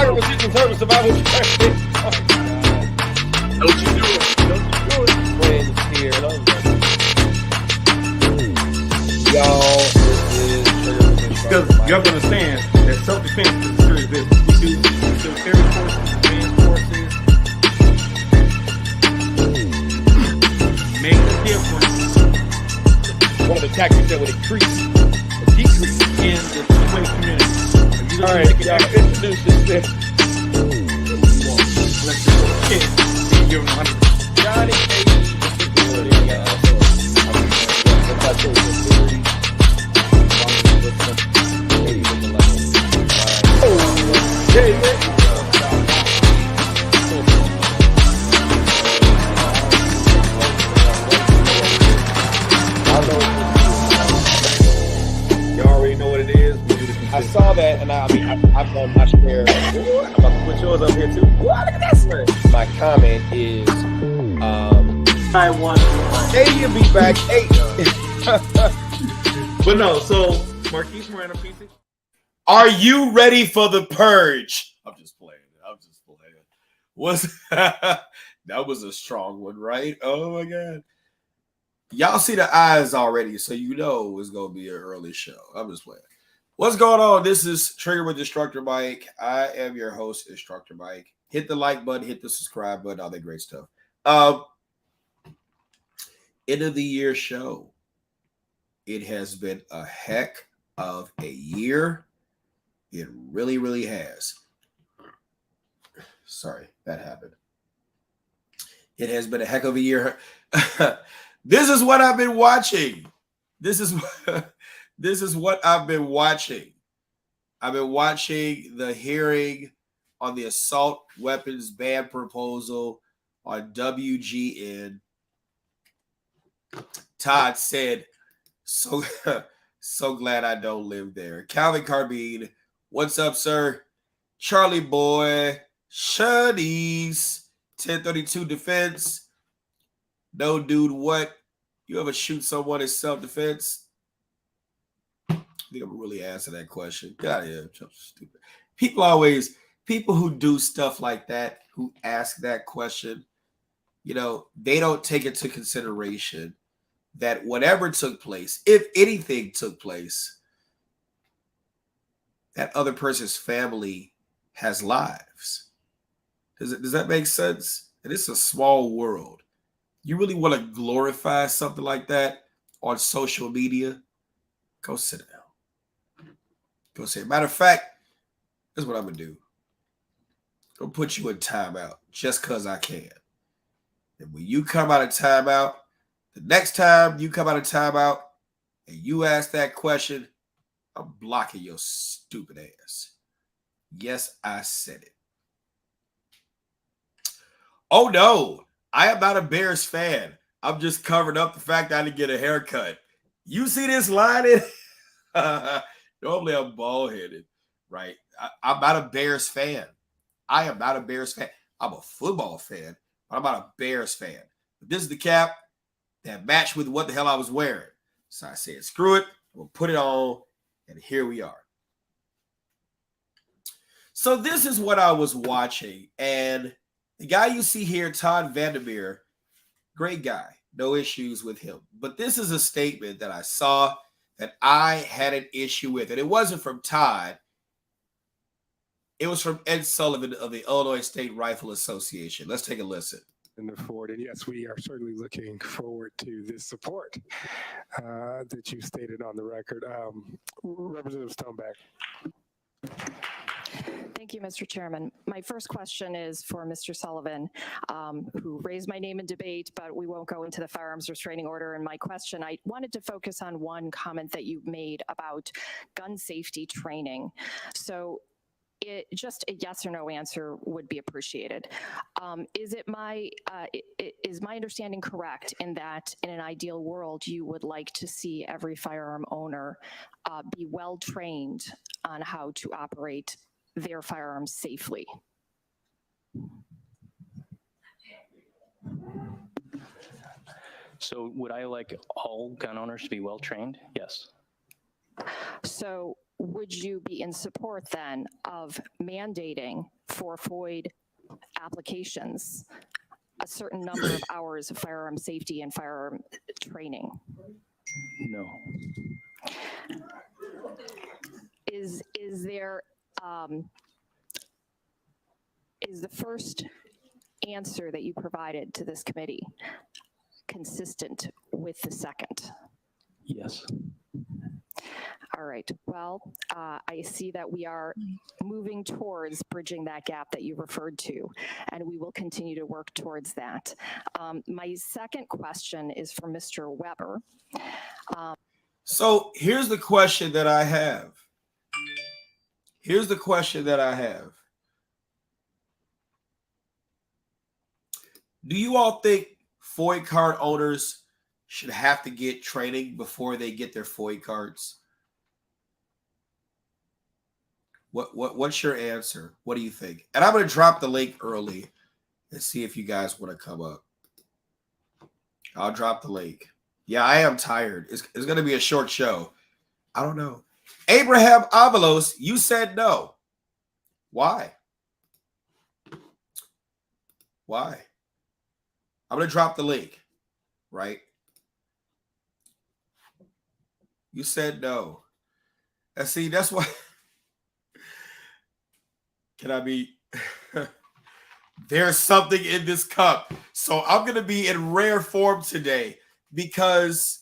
Survival seeking service, survival training. Don't you do it. Don't you do it. Friends here. Y'all, this is Trigger with Because Instructor you have to understand that self-defense is a serious business. We do military forces, defense forces. Make the difference one of the tactics that would increase or decrease in the two-way community. If you all don't right, make it y'all happen, introduce this thing. let's just go kick. Give them 100. Johnny K. You already know what it is. We do the I saw that, and I mean, I've done my share. I'm about to put yours up here too. Look at this one. My comment is, I want. hey, you be back. Hey. But no, so Marquise Moreno, PC. Are you ready for the purge? I'm just playing. That was a strong one, right? Oh my god. Y'all see the eyes already, so you know it's gonna be an early show. I'm just playing. What's going on? This is Trigger with Instructor Mike. I am your host, Instructor Mike. Hit the like button, hit the subscribe button, all that great stuff. End of the year show. It has been a heck of a year. It really, really has. Sorry, that happened. It has been a heck of a year. This is what I've been watching. This is what I've been watching. I've been watching the hearing on the assault weapons ban proposal on WGN. Todd said, so glad I don't live there. Calvin Carbine, what's up, sir? Charlie Boy, Shuddies, 1032 Defense. No, dude, what? You ever shoot someone in self-defense? I think I'm really answering that question. Get out of here. I'm stupid. People who do stuff like that, who ask that question, they don't take into consideration that whatever took place, if anything took place, that other person's family has lives. Does that make sense? And it's a small world. You really want to glorify something like that on social media? Go sit down. Go sit down. Matter of fact, here's what I'm going to do. I'm going to put you in timeout just because I can. And when you come out of timeout, the next time you come out of timeout and you ask that question, I'm blocking your stupid ass. Yes, I said it. Oh, no. I am not a Bears fan. I'm just covering up the fact that I didn't get a haircut. You see this line? Normally I'm bald-headed, right? I'm not a Bears fan. I am not a Bears fan. I'm a football fan, but I'm not a Bears fan. But this is the cap that matched with what the hell I was wearing. So I said, screw it. We'll put it on, and here we are. So this is what I was watching, and the guy you see here, Todd Vandermeer, great guy. No issues with him. But this is a statement that I saw that I had an issue with. And it wasn't from Todd. It was from Ed Sullivan of the Illinois State Rifle Association. Let's take a listen. In the FOID, and yes, we are certainly looking forward to this support that you stated on the record. Representative Stoneback. Thank you, Mr. Chairman. My first question is for Mr. Sullivan, who raised my name in debate, but we won't go into the firearms restraining order. And my question, I wanted to focus on one comment that you made about gun safety training. So just a yes or no answer would be appreciated. Is my understanding correct in that in an ideal world, you would like to see every firearm owner be well trained on how to operate their firearms safely? So would I like all gun owners to be well trained? Yes. So would you be in support then of mandating for FOID applications a certain number of hours of firearm safety and firearm training? No. Is there is the first answer that you provided to this committee consistent with the second? Yes. All right. Well, I see that we are moving towards bridging that gap that you referred to, and we will continue to work towards that. My second question is for Mr. Weber. So here's the question that I have. Here's the question that I have. Do you all think FOID card owners should have to get training before they get their FOID cards? What's your answer? What do you think? And I'm going to drop the link early and see if you guys want to come up. I'll drop the link. Yeah, I am tired. It's going to be a short show. I don't know. Abraham Avalos, you said no. Why? Why? I'm going to drop the link, right? You said no. And see, that's why. Can I be? There's something in this cup. So I'm going to be in rare form today because,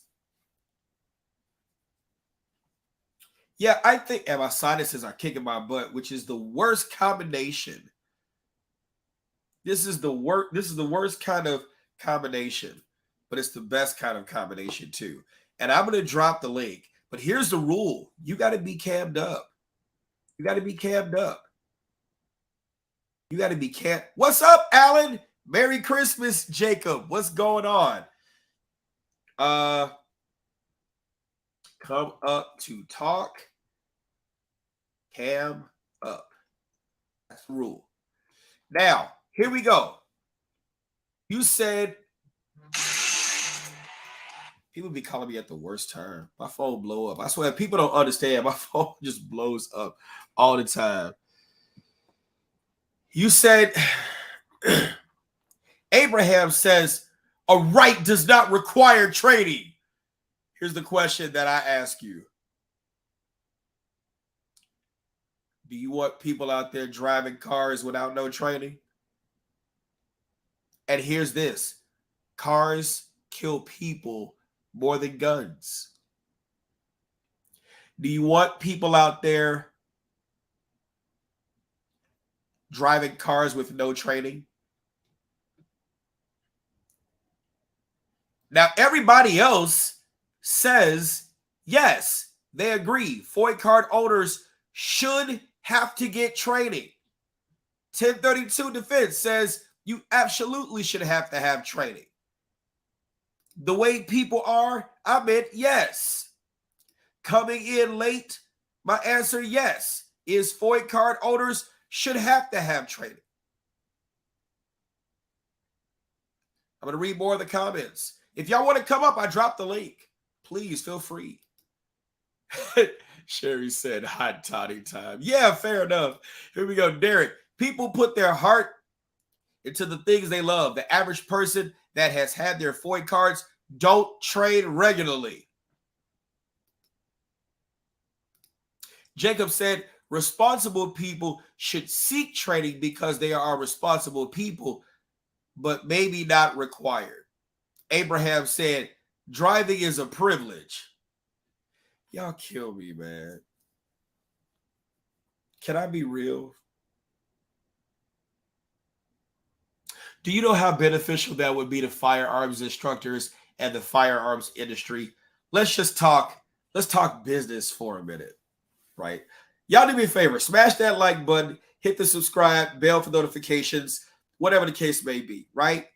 yeah, I think, and my sinuses are kicking my butt, which is the worst combination. This is the worst kind of combination, but it's the best kind of combination too. And I'm going to drop the link, but here's the rule. You got to be cammed up. You got to be cammed up. You got to be cammed. What's up, Alan? Merry Christmas, Jacob. What's going on? Come up to talk. Cam up. That's the rule. Now, here we go. You said people be calling me at the worst time. My phone blow up. I swear, people don't understand. My phone just blows up all the time. You said, Abraham says, a right does not require training. Here's the question that I ask you. Do you want people out there driving cars without no training? And here's this. Cars kill people more than guns. Do you want people out there driving cars with no training? Now, everybody else says, yes, they agree. FOID card owners should have to get training. 1032 Defense says you absolutely should have to have training. The way people are, I meant yes. Coming in late, my answer, yes. Is FOID card owners should have to have training. I'm going to read more of the comments. If y'all want to come up, I dropped the link. Please feel free. Sherry said, hot toddy time. Yeah, fair enough. Here we go. Derek, people put their heart into the things they love. The average person that has had their FOID cards don't train regularly. Jacob said, responsible people should seek training because they are responsible people, but maybe not required. Abraham said, driving is a privilege. Y'all kill me, man. Can I be real? Do you know how beneficial that would be to firearms instructors and the firearms industry? Let's just talk. Let's talk business for a minute, right? Y'all do me a favor. Smash that like button. Hit the subscribe, bell for notifications, whatever the case may be, right?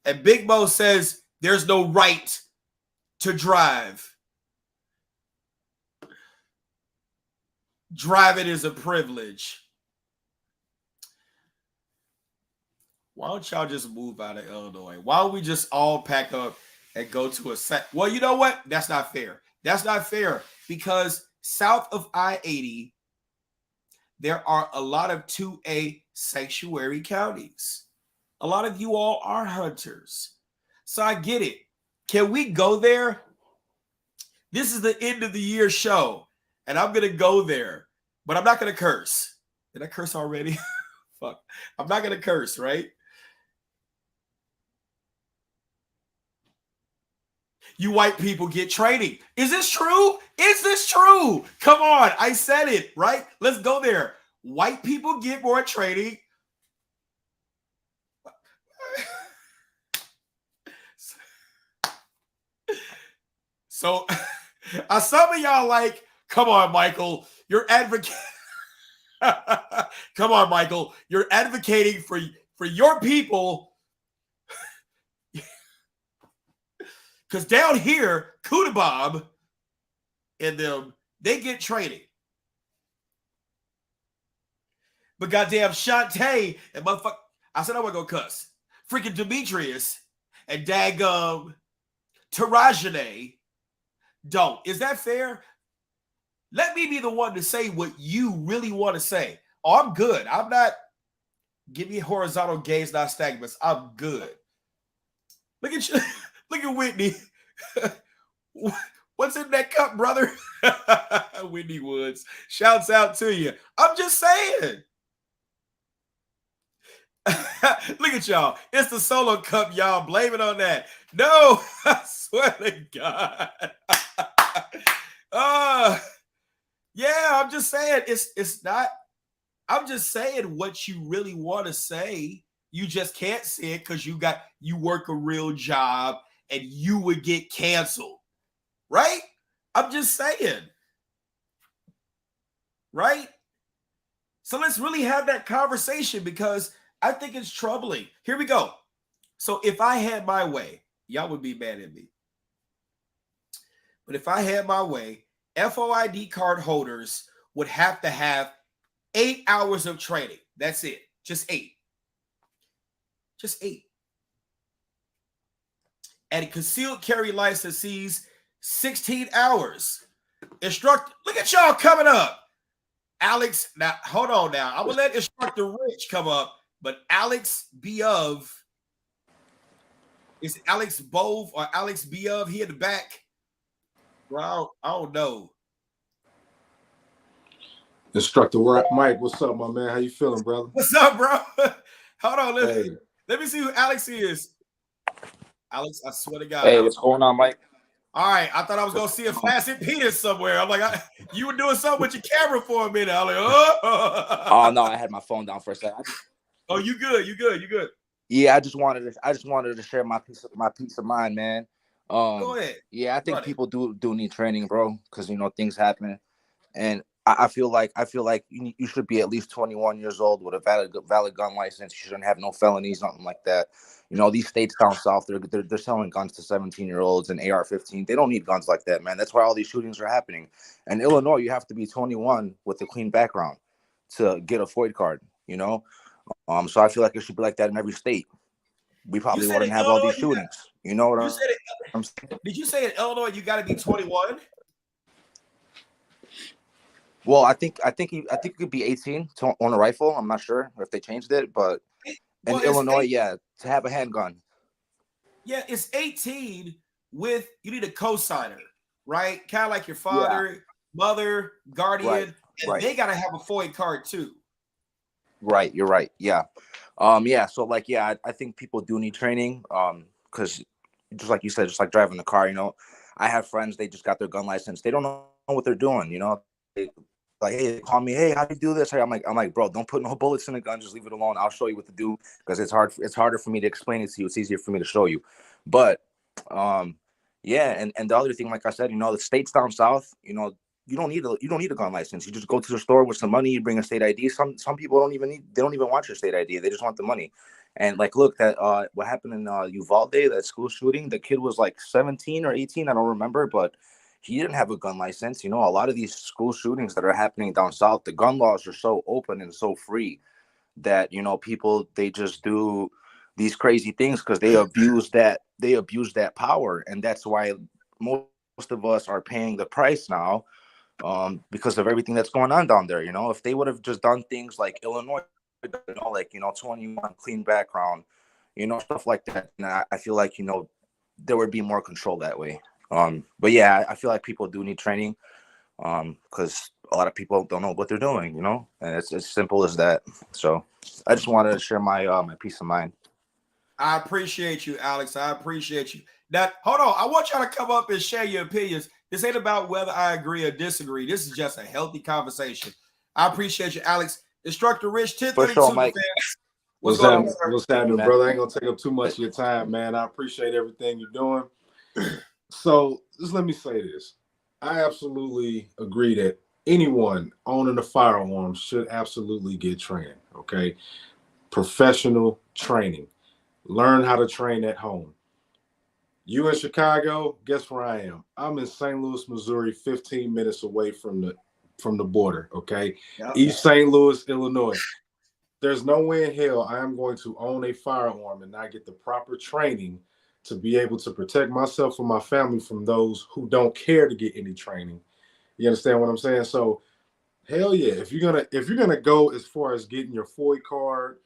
And Big Mo says there's no right to drive. Driving is a privilege. Why don't y'all just move out of Illinois? Why don't we just all pack up and go to a set? Well, you know what? That's not fair. That's not fair because south of I-80, there are a lot of 2A sanctuary counties. A lot of you all are hunters. So I get it. Can we go there? This is the end of the year show, and I'm going to go there, but I'm not going to curse. Did I curse already? Fuck. I'm not going to curse, right? You white people get training. Is this true? Is this true? Come on. I said it, right? Let's go there. White people get more training. So some of y'all like, come on, Michael, you're advocating. Come on, Michael, you're advocating for your people. Because down here, Kuda Bob and them, they get training. But goddamn Shantae and motherfucker, I said I wasn't gonna cuss. Freaking Demetrius and daggum Tarajane don't. Is that fair? Let me be the one to say what you really want to say. Oh, I'm good. I'm not. Give me horizontal gaze, not stagments. I'm good. Look at you. Look at Whitney. What's in that cup, brother? Whitney Woods. Shouts out to you. I'm just saying. Look at y'all. It's the solo cup, y'all. Blame it on that. No, I swear to God. Yeah, I'm just saying it's not. I'm just saying what you really want to say. You just can't say it because you work a real job and you would get canceled. Right? I'm just saying. Right? So let's really have that conversation because I think it's troubling. Here we go. So if I had my way, y'all would be mad at me. But if I had my way, FOID card holders would have to have 8 hours of training. That's it. Just 8. Just 8. And a concealed carry license sees 16 hours. Instructor, look at y'all coming up. Alex, now hold on now. I'm gonna let Instructor Rich come up, but Alex B of is it Alex Bove or Alex B of? He in the back. Bro, I don't know. Instructor Mike, what's up, my man? How you feeling, brother? What's up, bro? Hold on, Hey. let me see who Alex is. Alex, I swear to God. Hey, what's going on, Mike? All right, I thought I was gonna see a Flaccid penis somewhere. I'm like, you were doing something with your camera for a minute. I'm like, oh. Oh no, I had my phone down for a second. Oh, you good? You good? You good? Yeah, I just wanted to share my peace of mind, man. Go ahead. Yeah, I think people do need training, bro, because things happen, and I feel like you should be at least 21 years old with a valid gun license. You shouldn't have no felonies, nothing like that. These states down south, they're selling guns to 17-year-olds and AR-15. They don't need guns like that, man. That's why all these shootings are happening. In Illinois, you have to be 21 with a clean background to get a FOID card. So I feel like it should be like that in every state. We probably wouldn't have all these shootings. You know what I'm saying? Did you say in Illinois you got to be 21? Well, I think it could be 18 to own a rifle. I'm not sure if they changed it, but in Illinois, yeah, to have a handgun. Yeah, it's 18 with you need a cosigner, right? Kind of like your father, mother, guardian, and they got to have a FOID card too. Right, you're right. Yeah. So I think people do need training. Because just like you said, just like driving the car, I have friends, they just got their gun license. They don't know what they're doing, Like, hey, they call me, hey, how do you do this? I'm like, bro, don't put no bullets in the gun, just leave it alone. I'll show you what to do because it's harder for me to explain it to you. It's easier for me to show you. But and the other thing, like I said, the states down south, you don't need a gun license. You just go to the store with some money, you bring a state ID. Some people don't even want your state ID. They just want the money. And like, look, that what happened in Uvalde, that school shooting, the kid was like 17 or 18, I don't remember, but he didn't have a gun license. A lot of these school shootings that are happening down south, the gun laws are so open and so free that, people, they just do these crazy things because they abuse that power. And that's why most of us are paying the price now because of everything that's going on down there. If they would have just done things like Illinois, 21 clean background, stuff like that, and I feel like there would be more control that way. But yeah, I feel like people do need training, because a lot of people don't know what they're doing, and it's as simple as that. So I just wanted to share my my peace of mind. I appreciate you, Alex. I appreciate you. Now, hold on. I want y'all to come up and share your opinions. This ain't about whether I agree or disagree. This is just a healthy conversation. I appreciate you, Alex. Instructor Rich, 1032. For sure, Mike. What's going on? What's happening, brother? I ain't gonna take up too much of your time, man. I appreciate everything you're doing. So just let me say this. I absolutely agree that anyone owning a firearm should absolutely get training. Okay. Professional training. Learn how to train at home. You in Chicago, guess where I am? I'm in St. Louis, Missouri, 15 minutes away from the border. Okay. Yep. East St. Louis, Illinois. There's no way in hell I am going to own a firearm and not get the proper training to be able to protect myself and my family from those who don't care to get any training. You understand what I'm saying? So hell yeah, if you're gonna go as far as getting your FOID card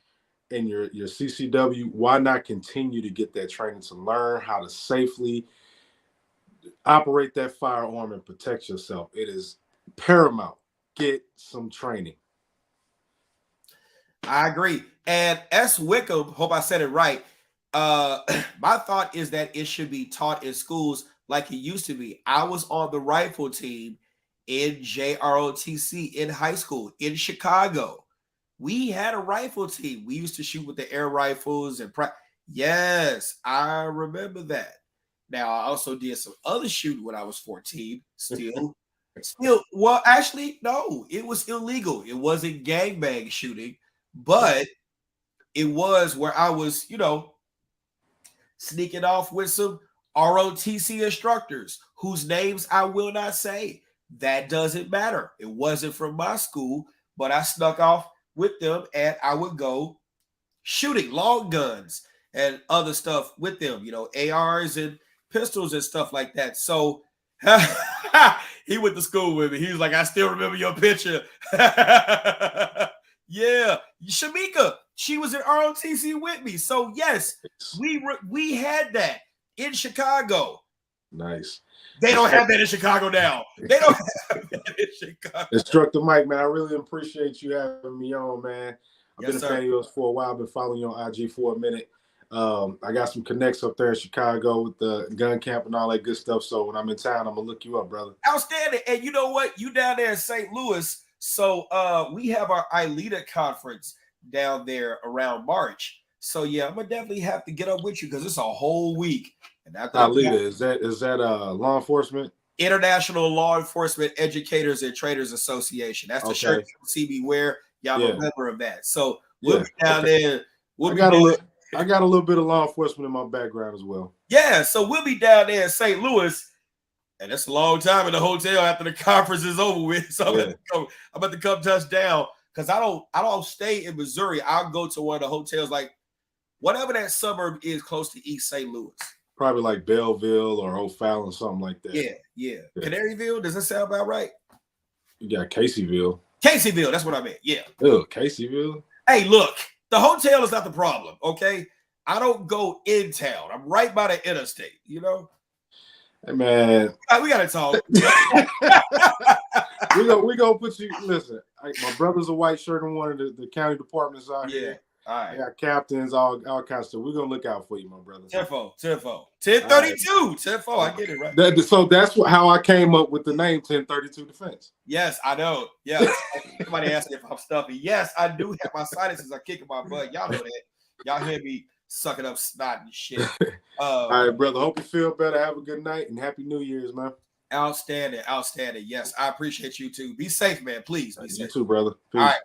and your CCW, why not continue to get that training to learn how to safely operate that firearm and protect yourself? It is paramount. Get some training. I agree. And S. Wickham, hope I said it right. My thought is that it should be taught in schools like it used to be. I was on the rifle team in JROTC in high school in Chicago. We had a rifle team. We used to shoot with the air rifles and yes, I remember that. Now I also did some other shooting when I was 14. Still, well, actually, no, it was illegal. It wasn't gangbang shooting, but it was where I was, sneaking off with some ROTC instructors whose names I will not say. That doesn't matter. It wasn't from my school, but I snuck off with them and I would go shooting long guns and other stuff with them, ARs and pistols and stuff like that. So he went to school with me. He was like, I still remember your picture. Yeah, Shamika, she was in ROTC with me. So yes, we had that in Chicago. Nice. They don't have that in Chicago now. They don't have that in Chicago. Instructor Mike, man, I really appreciate you having me on, man. I've been a fan of yours for a while. I've been following you on IG for a minute. I got some connects up there in Chicago with the gun camp and all that good stuff. So when I'm in town, I'm gonna look you up, brother. Outstanding. And you know what? You down there in St. Louis. So we have our ILETA conference down there around March. So yeah, I'm gonna definitely have to get up with you because it's a whole week. And after ILETA, is that law enforcement? International Law Enforcement Educators and Traders Association. That's the shirt you see me wear. Y'all are a member of that. So we'll be down there. I got a little bit of law enforcement in my background as well. Yeah, so we'll be down there in St. Louis. And that's a long time in the hotel after the conference is over with. So I'm about to come touch down because I don't stay in Missouri. I'll go to one of the hotels, like whatever that suburb is close to East St. Louis. Probably like Belleville or O'Fallon, something like that. Yeah. Canaryville, does that sound about right? You got Caseyville. Caseyville, that's what I meant. Yeah. Oh, Caseyville. Hey, look, the hotel is not the problem, okay? I don't go in town. I'm right by the interstate, Hey man, we gotta talk. we gonna put you. Listen, my brother's a white shirt in one of the county departments out here. All right. I got captains, all kinds of stuff. We're gonna look out for you, my brother. 1032. 10 I get it right. So that's how I came up with the name 1032 Defense. Yes, I know. Yeah. Somebody asked me if I'm stuffy. Yes, I do have my sinuses are kicking my butt. Y'all know that. Y'all hear me sucking up snot and shit. All right, brother. Hope you feel better. Have a good night and happy New Year's, man. Outstanding. Yes, I appreciate you too. Be safe, man. Please be safe. You too, brother. Peace. All right.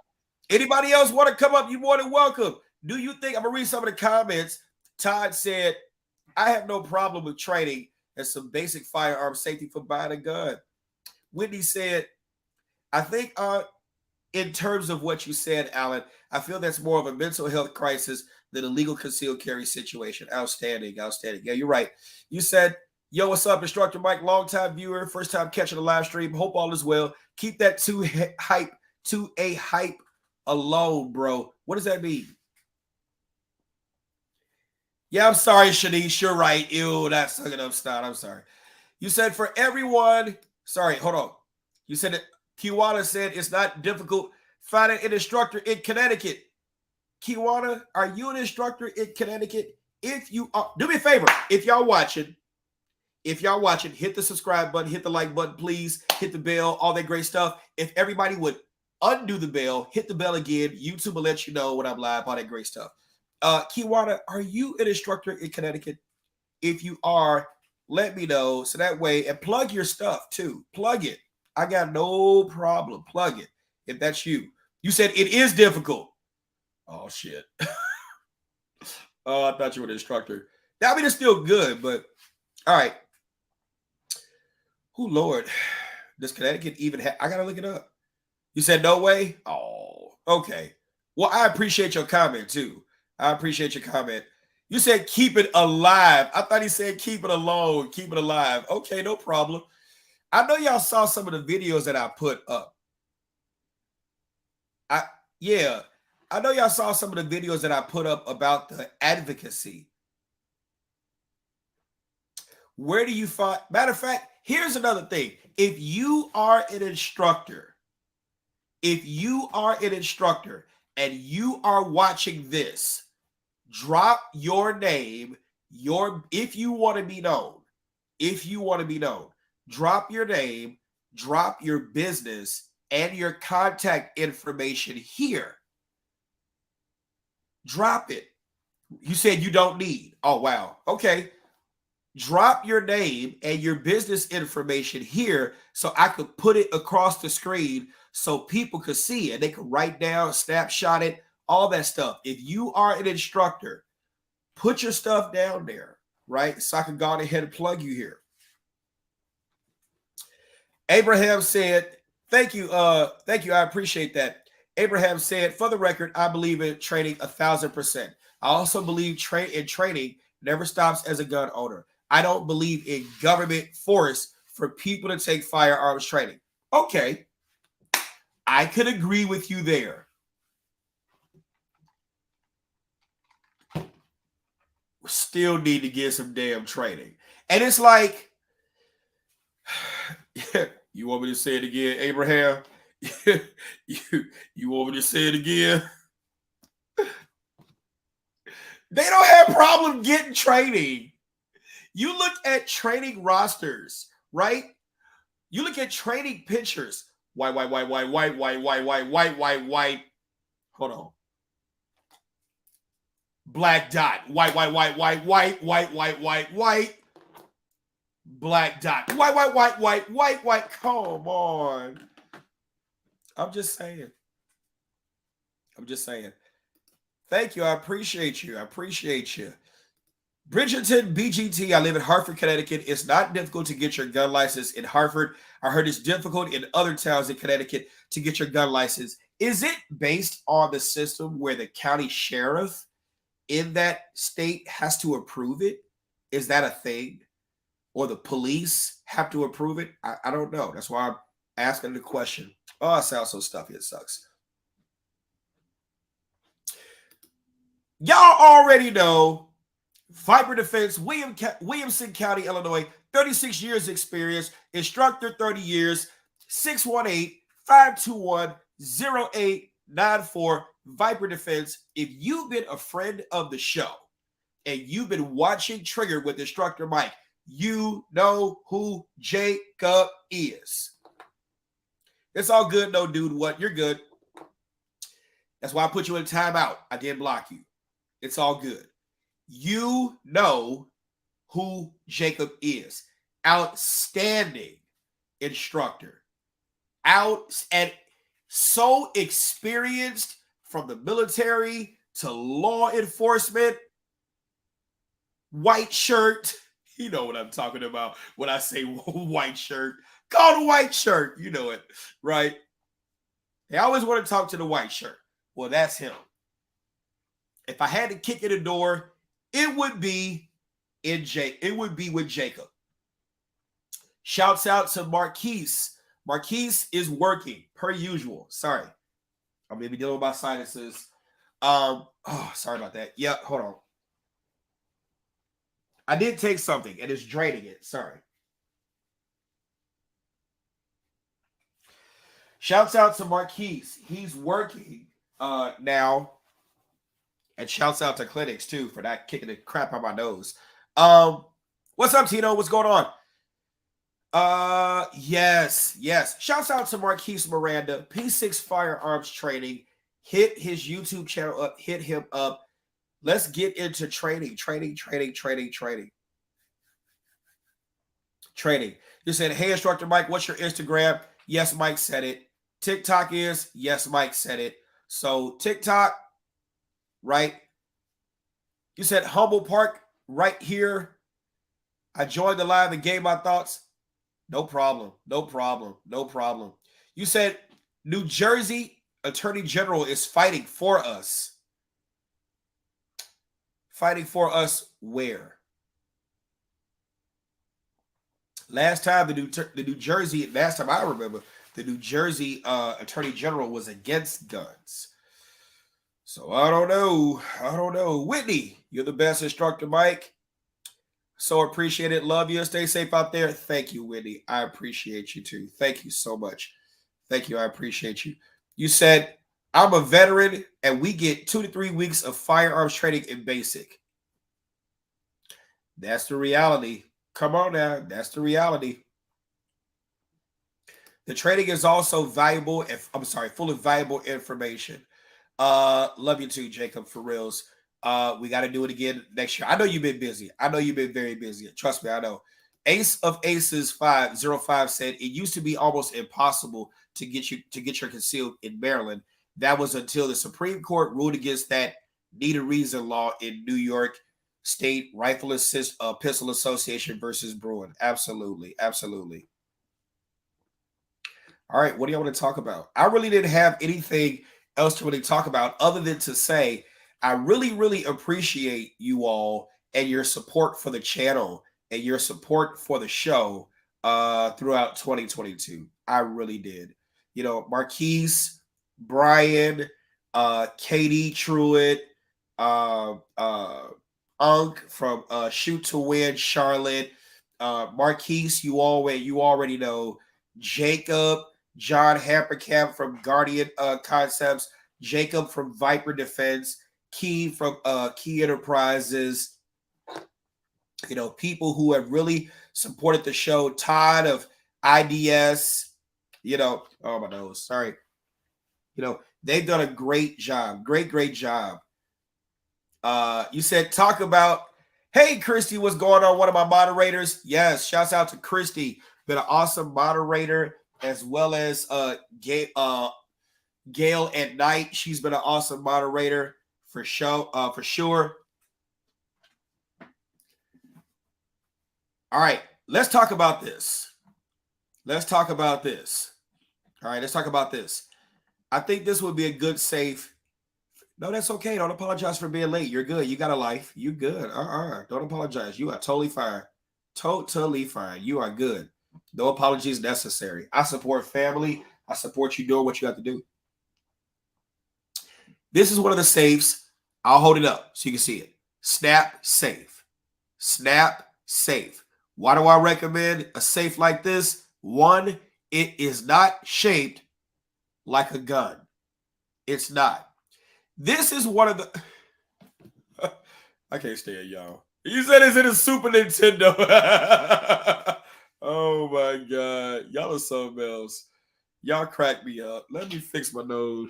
Anybody else want to come up? You're more than welcome. Do you think I'm gonna read some of the comments? Todd said, I have no problem with training and some basic firearm safety for buying a gun. Whitney said, I think in terms of what you said, Alan, I feel that's more of a mental health crisis than a legal concealed carry situation. Outstanding. Yeah, you're right. You said Yo, what's up, Instructor Mike? Long-time viewer, first time catching the live stream. Hope all is well. Keep that to a hype alone, bro. What does that mean? Yeah, I'm sorry, Shanice. You're right. Ew, that's sucking up style. I'm sorry. You said for everyone. Sorry, hold on. You said that Kiwana said it's not difficult finding an instructor in Connecticut. Kiwana, are you an instructor in Connecticut? If you are, do me a favor. If y'all watching, hit the subscribe button, hit the like button, please. Hit the bell, all that great stuff. If everybody would undo the bell, hit the bell again. YouTube will let you know when I'm live, all that great stuff. Kiwana, are you an instructor in Connecticut? If you are, let me know. So that way, and plug your stuff too. Plug it. I got no problem. Plug it. If that's you. You said it is difficult. Oh, shit. Oh, I thought you were an instructor. I mean, it's still good, but all right. Oh, Lord. Does Connecticut even have? I got to look it up. You said no way? Oh, okay. Well, I appreciate your comment, too. I appreciate your comment. You said keep it alive. I thought he said keep it alone, keep it alive. Okay, no problem. I know y'all saw some of the videos that I put up. I know y'all saw some of the videos that I put up about the advocacy. Where do you find? Matter of fact, here's another thing. If you are an instructor, and you are watching this, drop your name, if you want to be known, drop your name, drop your business and your contact information here. Drop it. You said you don't need. Oh, wow. Okay. Drop your name and your business information here so I could put it across the screen so people could see it. They could write down, snapshot it, all that stuff. If you are an instructor, put your stuff down there, right? So I can go on ahead and plug you here. Abraham said, thank you. I appreciate that. Abraham said, for the record, I believe in training 1,000%. I also believe training never stops as a gun owner. I don't believe in government force for people to take firearms training. Okay. I could agree with you there. We still need to get some damn training. And it's like, you want me to say it again, Abraham? you want me to say it again? They don't have problem getting training. You look at training rosters, right? You look at training pictures. White. Hold on. Black dot. White. Black dot. White. Come on. I'm just saying. Thank you. I appreciate you. Bridgerton BGT. I live in Hartford, Connecticut. It's not difficult to get your gun license in Hartford. I heard it's difficult in other towns in Connecticut to get your gun license. Is it based on the system where the county sheriff in that state has to approve it? Is that a thing? Or the police have to approve it? I don't know. That's why I'm asking the question. Oh, it sounds so stuffy. It sucks. Y'all already know Viper Defense, Williamson County, Illinois, 36 years experience, instructor 30 years, 618-521-0894, Viper Defense. If you've been a friend of the show and you've been watching Triggered with Instructor Mike, you know who Jacob is. It's all good, no dude, what? You're good. That's why I put you in timeout. I didn't block you. It's all good. You know who Jacob is. Outstanding instructor. Out and so experienced from the military to law enforcement. White shirt. You know what I'm talking about when I say white shirt. Call the white shirt. You know it, right? They always want to talk to the white shirt. Well, that's him. If I had to kick in the door, it would be with Jacob. Shouts out to Marquise. Marquise is working per usual. Sorry. I'm maybe dealing with my sinuses. Sorry about that. Yeah, hold on. I did take something and it's draining it. Sorry. Shouts out to Marquise. He's working now. And shouts out to Clinics too for that kicking the crap out my nose. What's up, Tino? What's going on? Yes. Shouts out to Marquise Miranda, P6 Firearms Training. Hit his YouTube channel up, hit him up. Let's get into training. You said, hey, Instructor Mike, what's your Instagram? Yes, Mike said it. TikTok is? Yes, Mike said it. So TikTok, right? You said Humble Park right here. I joined the live and gave my thoughts. No problem. You said New Jersey Attorney General is fighting for us. Fighting for us where? Last time I remember, the New Jersey Attorney General was against guns. So I don't know. Whitney, you're the best, Instructor Mike. So appreciate it. Love you. Stay safe out there. Thank you, Whitney. I appreciate you too. Thank you so much. Thank you. I appreciate you. You said, I'm a veteran and we get 2 to 3 weeks of firearms training in basic. That's the reality. Come on now. That's the reality. The training is also valuable. Full of valuable information. Love you too, Jacob, for reals. We got to do it again next year. I know you've been busy. I know you've been very busy. Trust me, I know. Ace of Aces 505 said it used to be almost impossible to get your concealed in Maryland. That was until the Supreme Court ruled against that need a reason law in New York State Rifle Pistol Association versus Bruin. Absolutely. All right, what do you want to talk about? I really didn't have anything else to really talk about other than to say I really appreciate you all and your support for the channel and your support for the show throughout 2022. I really did. You know, Marquise, Brian, Katie Truitt, Unk from Shoot to Win, Charlotte, Marquise, you already know, Jacob, John Hamperkamp from Guardian Concepts, Jacob from Viper Defense, Key from Key Enterprises, you know, people who have really supported the show, Todd of IDS, you know, oh my nose, sorry. You know, they've done a great job, great job. You said talk about, hey, Christy, what's going on? One of my moderators. Yes, shouts out to Christy, been an awesome moderator, as well as Gail at night. She's been an awesome moderator for sure. All right, let's talk about this. All right, let's talk about this. I think this would be a good, safe. No, that's okay. Don't apologize for being late. You're good. You got a life. You good. Don't apologize. You are totally fine. Totally fine. You are good. No apologies necessary. I support family. I support you doing what you have to do. This is one of the safes. I'll hold it up so you can see it. Snap Safe. Snap Safe. Why do I recommend a safe like this? One, it is not shaped like a gun. It's not. This is one of the... I can't stand y'all. You said it's in a Super Nintendo. Oh my God. Y'all are something else. Y'all crack me up. Let me fix my nose.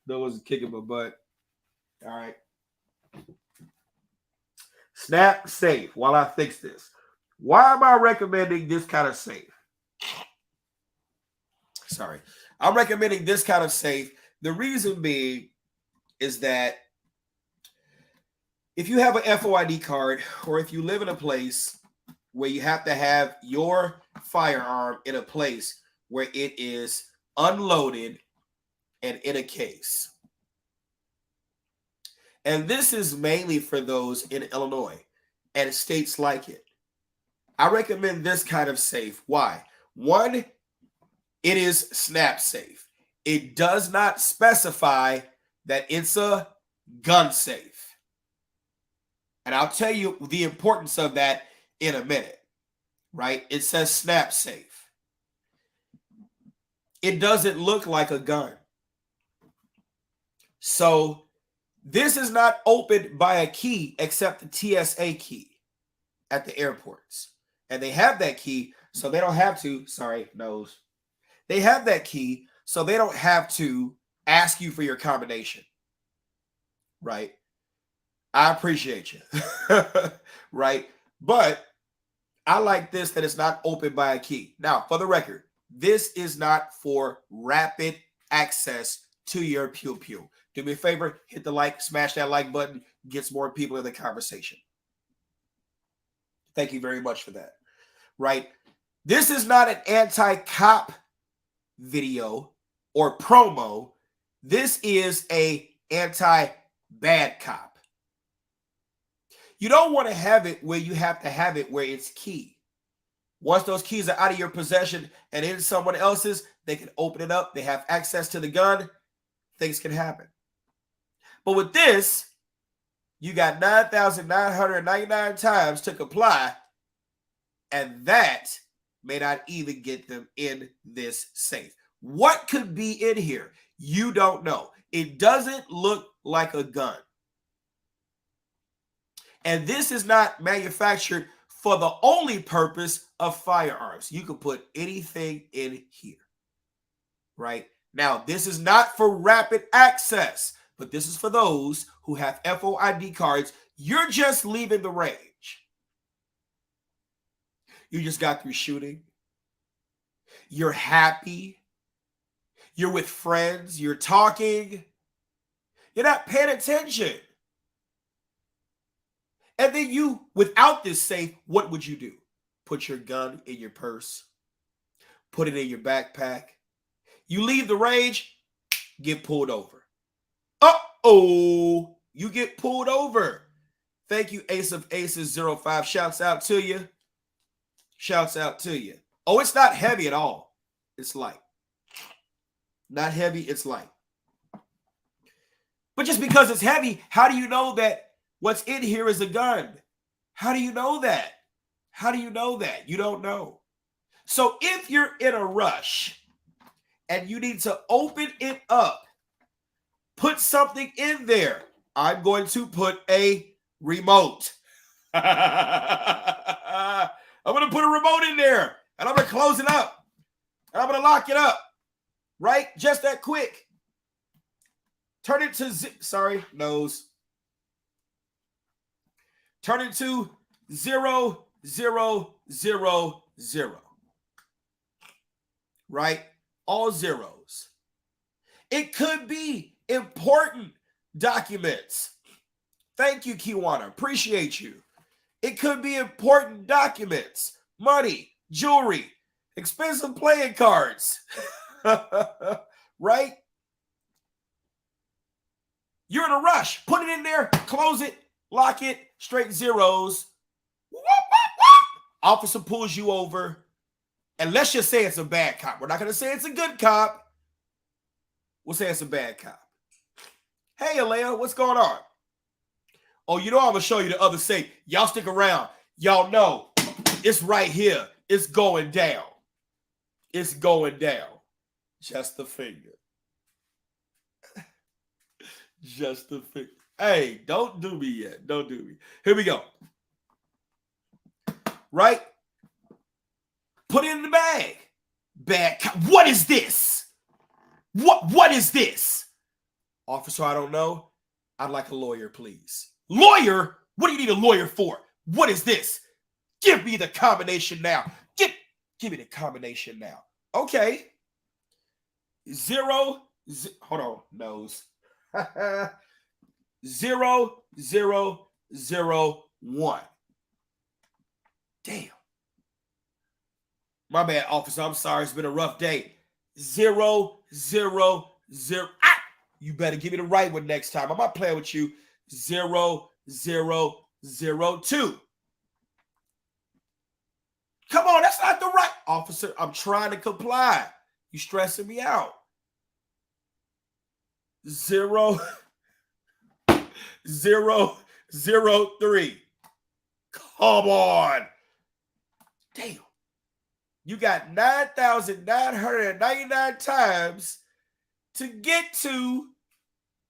Nose is kicking my butt. All right. Snap Safe while I fix this. Why am I recommending this kind of safe? Sorry. I'm recommending this kind of safe. The reason being is that if you have an FOID card or if you live in a place where you have to have your firearm in a place where it is unloaded and in a case. And this is mainly for those in Illinois and states like it. I recommend this kind of safe. Why? One, it is snap safe. It does not specify that it's a gun safe. And I'll tell you the importance of that in a minute, right? It says snap safe. It doesn't look like a gun. So this is not opened by a key except the TSA key at the airports. And they have that key, so they don't have to, sorry, nose. They have that key, so they don't have to ask you for your combination, right? I appreciate you, right? But I like this, that it's not opened by a key. Now, for the record, this is not for rapid access to your pew-pew. Do me a favor, hit the like, smash that like button, gets more people in the conversation. Thank you very much for that, right? This is not an anti-cop video or promo. This is a anti-bad cop. You don't want to have it where you have to have it where it's key. Once those keys are out of your possession and in someone else's, they can open it up. They have access to the gun. Things can happen. But with this, you got 9,999 times to comply, and that may not even get them in this safe. What could be in here? You don't know. It doesn't look like a gun. And this is not manufactured for the only purpose of firearms. You can put anything in here, right? Now, this is not for rapid access, but this is for those who have FOID cards. You're just leaving the range. You just got through shooting. You're happy. You're with friends. You're talking. You're not paying attention. And then you, without this safe, what would you do? Put your gun in your purse. Put it in your backpack. You leave the range, get pulled over. Uh-oh, you get pulled over. Thank you, Ace of Aces 05. Shouts out to you. Shouts out to you. Oh, it's not heavy at all. It's light. Not heavy, it's light. But just because it's heavy, how do you know that what's in here is a gun? How do you know that? How do you know that? You don't know. So if you're in a rush and you need to open it up, put something in there. I'm going to put a remote. I'm going to put a remote in there, and I'm going to close it up, and I'm going to lock it up, right? Just that quick. Turn it to, sorry, nose. Turn it to 0, 0, 0, 0. Right? All zeros. It could be important documents. Thank you, Kiwana. Appreciate you. It could be important documents, money, jewelry, expensive playing cards. Right? You're in a rush. Put it in there, close it, lock it, straight zeros. Whoop, whoop, whoop. Officer pulls you over. And let's just say it's a bad cop. We're not going to say it's a good cop. We'll say it's a bad cop. Hey, Alea, what's going on? Oh, you know I'm going to show you the other safe. Y'all stick around. Y'all know it's right here. It's going down. It's going down. Just the finger. Just the finger. Hey, don't do me yet. Don't do me. Here we go. Right? Put it in the bag. Bad cop. What is this? What is this? Officer, I don't know. I'd like a lawyer, please. Lawyer? What do you need a lawyer for? What is this? Give me the combination now. Give me the combination now. Okay. 0, hold on, nose. 0, 0, 0, 1. Damn. My bad, officer. I'm sorry. It's been a rough day. 0, 0, 0. Ah! You better give me the right one next time. I'm not playing with you. 0, 0, 0, 2. Come on, that's not the right officer. I'm trying to comply. You stressing me out. 0 0 0 3. Come on. Damn. You got 9,999 times to get to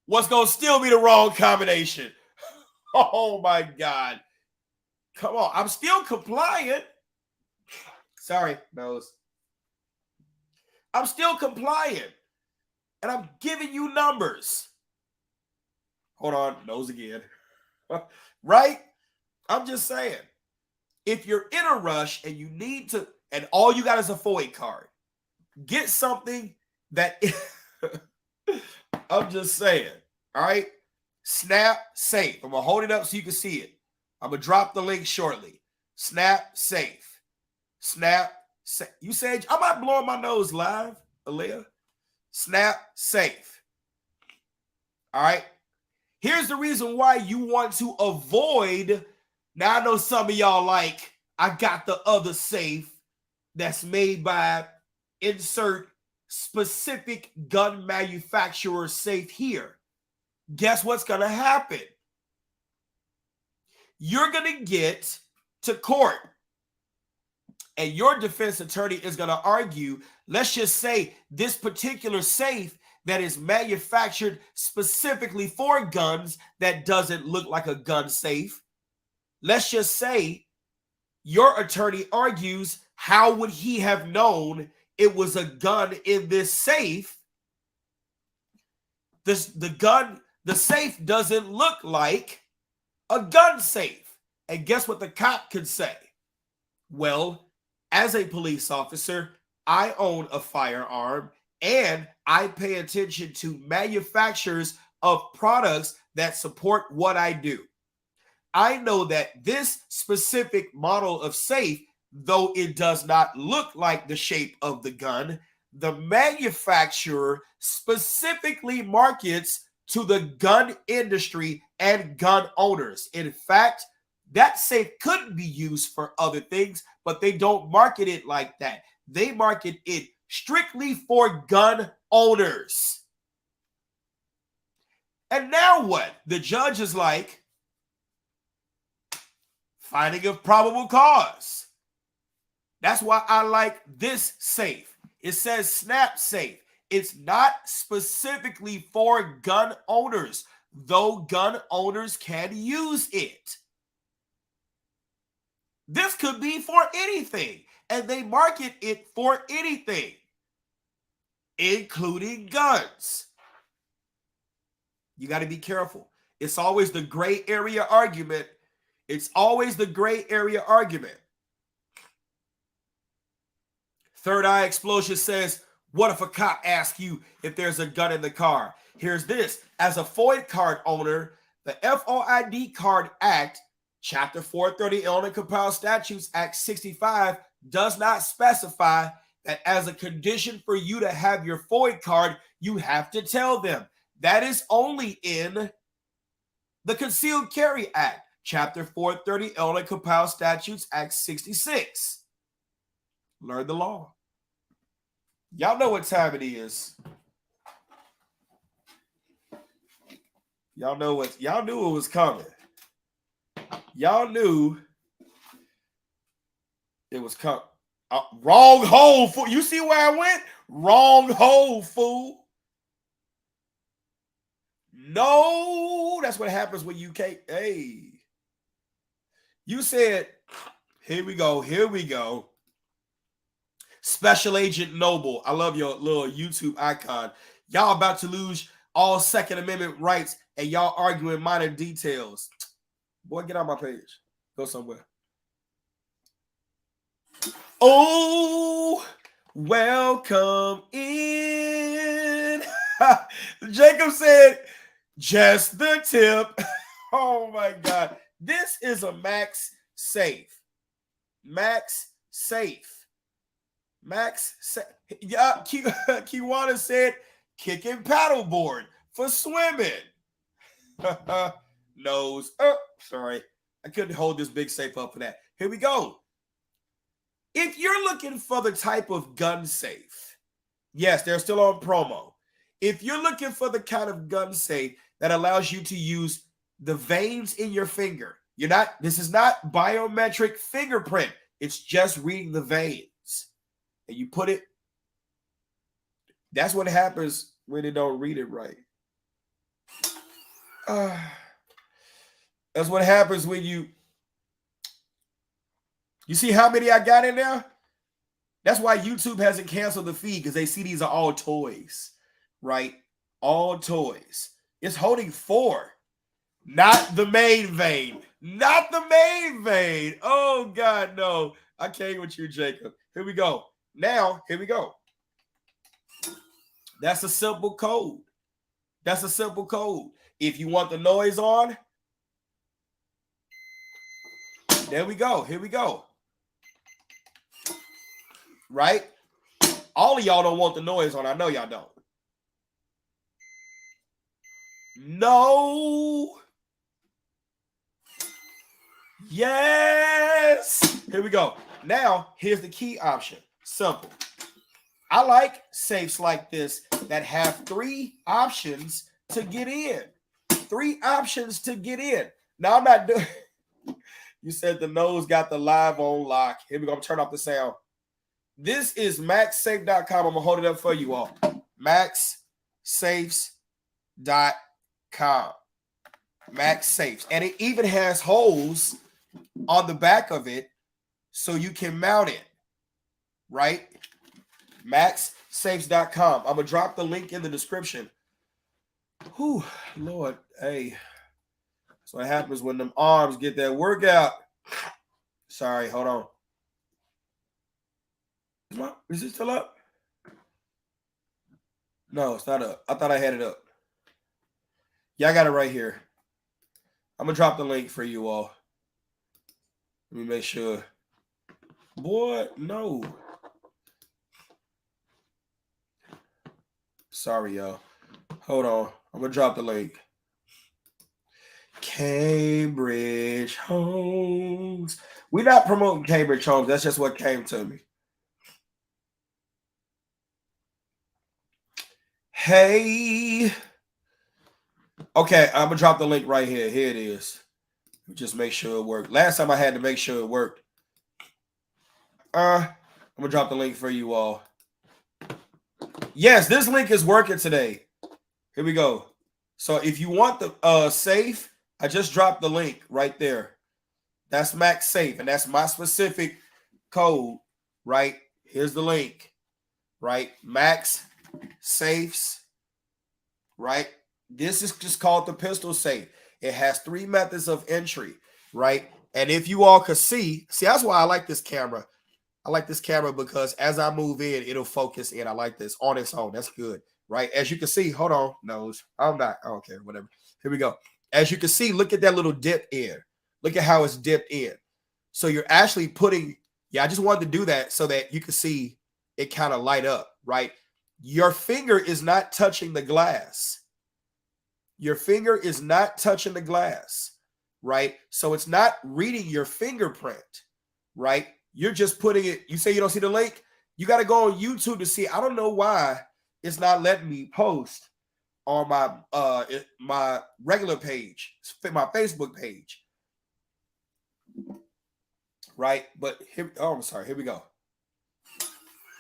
what's going to still be the wrong combination. Oh, my God. Come on. I'm still compliant. Sorry, nose. I'm still compliant. And I'm giving you numbers. Hold on. Nose again. Right? I'm just saying. If you're in a rush and you need to, and all you got is a FOID card, get something that I'm just saying. All right. Snap Safe. I'm going to hold it up so you can see it. I'm going to drop the link shortly. Snap Safe. Snap Safe. You said, I'm not blowing my nose live, Aaliyah. Snap Safe. All right. Here's the reason why you want to avoid. Now, I know some of y'all like, I got the other safe that's made by insert specific gun manufacturer safe here. Guess what's going to happen? You're going to get to court and your defense attorney is going to argue, let's just say this particular safe that is manufactured specifically for guns that doesn't look like a gun safe. Let's just say your attorney argues, how would he have known it was a gun in this safe? The safe doesn't look like a gun safe. And guess what the cop could say? Well, as a police officer, I own a firearm and I pay attention to manufacturers of products that support what I do. I know that this specific model of safe, though it does not look like the shape of the gun, the manufacturer specifically markets to the gun industry and gun owners. In fact, that safe could be used for other things, but they don't market it like that. They market it strictly for gun owners. And now what? The judge is like, finding of probable cause. That's why I like this safe. It says Snap Safe. It's not specifically for gun owners, though gun owners can use it. This could be for anything, and they market it for anything, including guns. You got to be careful. It's always the gray area argument. It's always the gray area argument. Third Eye Explosion says, what if a cop asks you if there's a gun in the car? Here's this. As a FOID card owner, the FOID Card Act, Chapter 430, Illinois Compiled Statutes Act 65, does not specify that as a condition for you to have your FOID card, you have to tell them. That is only in the Concealed Carry Act, Chapter 430, Illinois Compiled Statutes Act 66. Learn the law. Y'all know what time it is. Y'all knew it was coming. Y'all knew it was coming. Wrong hole, fool. You see where I went? Wrong hole, fool. No, that's what happens when you can't. Hey. You said, here we go. Special Agent Noble. I love your little YouTube icon. Y'all about to lose all Second Amendment rights and y'all arguing minor details. Boy, get on my page. Go somewhere. Oh, welcome in. Jacob said, just the tip. Oh my God. This is a Max Safe. Max Safe. Yeah, Kiwana said, kicking paddleboard for swimming. Nose. Oh, sorry. I couldn't hold this big safe up for that. Here we go. If you're looking for the type of gun safe, yes, they're still on promo. If you're looking for the kind of gun safe that allows you to use the veins in your finger, this is not biometric fingerprint. It's just reading the veins. And you put it, that's what happens when they don't read it right. That's what happens when you see how many I got in there? That's why YouTube hasn't canceled the feed, because they see these are all toys, right? All toys. It's holding 4, not the main vein. Not the main vein. Oh, God, no. I can't with you, Jacob. Here we go. Now, here we go. That's a simple code. That's a simple code. If you want the noise on, there we go. Here we go. Right? All of y'all don't want the noise on. I know y'all don't. No. Yes. Here we go. Now, here's the key option. Simple. I like safes like this that have 3 options to get in. 3 options to get in. Now, I'm not doing... You said the nose got the live on lock. Here we go. I'm turn off the sound. This is maxsafe.com. I'm going to hold it up for you all. maxsafes.com. Max Safes. And it even has holes on the back of it so you can mount it. Right? maxsafes.com. I'm going to drop the link in the description. Whew, Lord. Hey. That's what happens when them arms get that workout. Sorry, hold on. Is it still up? No, it's not up. I thought I had it up. Yeah, I got it right here. I'm going to drop the link for you all. Let me make sure. Boy, no. Sorry, y'all. Hold on. I'm going to drop the link. Cambridge Homes. We're not promoting Cambridge Homes. That's just what came to me. Hey. Okay, I'm going to drop the link right here. Here it is. Just make sure it worked. Last time I had to make sure it worked. I'm going to drop the link for you all. Yes, this link is working today. Here we go. So if you want the safe, I just dropped the link right there. That's Max Safe, and that's my specific code, right? Here's the link, right? Max Safes, right? This is just called the pistol safe. It has 3 methods of entry, right? And if you all could see, that's why I like this camera. I like this camera because as I move in, it'll focus in. I like this on its own. That's good, right? As you can see, hold on, nose. I'm not, I don't care, whatever. Here we go. As you can see, look at that little dip in. Look at how it's dipped in. So you're actually putting, I just wanted to do that so that you can see it kind of light up, right? Your finger is not touching the glass. Your finger is not touching the glass, right? So it's not reading your fingerprint, right? You're just putting it, you say you don't see the link? You got to go on YouTube to see. I don't know why it's not letting me post on my regular page, my Facebook page, right? But here, oh, I'm sorry. Here we go.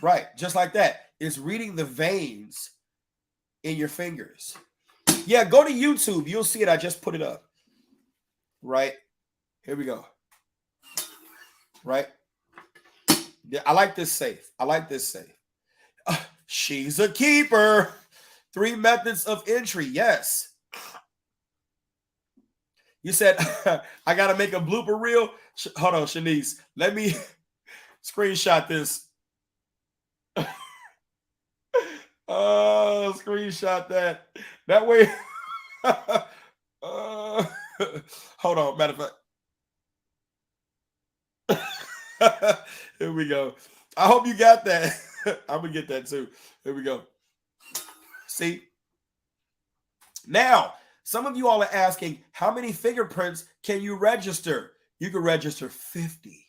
Right, just like that. It's reading the veins in your fingers. Yeah, go to YouTube. You'll see it. I just put it up. Right, here we go. Right. Yeah, I like this safe. I like this safe. She's a keeper. 3 methods of entry. Yes. You said, I got to make a blooper reel. Hold on, Shanice. Let me screenshot this. Screenshot that. That way. Hold on. Matter of fact. Here we go. I hope you got that. I'm going to get that too. Here we go. See? Now, some of you all are asking, how many fingerprints can you register? You can register 50.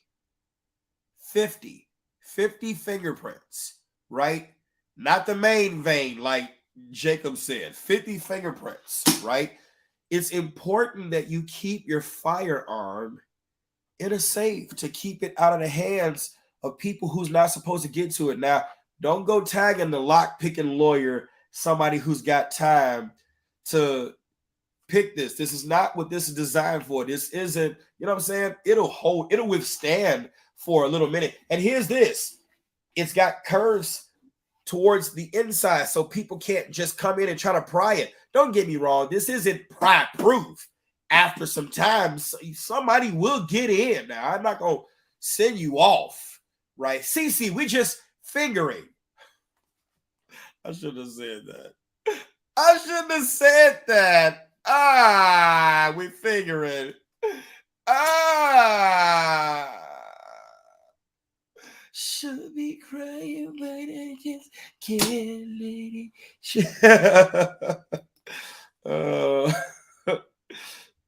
50. 50 fingerprints, right? Not the main vein, like Jacob said, 50 fingerprints, right? It's important that you keep your firearm in a safe to keep it out of the hands of people who's not supposed to get to it. Now, don't go tagging the lock-picking lawyer, somebody who's got time to pick this. This is not what this is designed for. This isn't, you know what I'm saying? It'll withstand for a little minute. And here's this. It's got curves towards the inside, so people can't just come in and try to pry it. Don't get me wrong. This isn't pry proof. After some time, somebody will get in. Now, I'm not going to send you off, right? CC, we just fingering. I shouldn't have said that. I shouldn't have said that. We figuring. Should be crying, but I just can't, lady.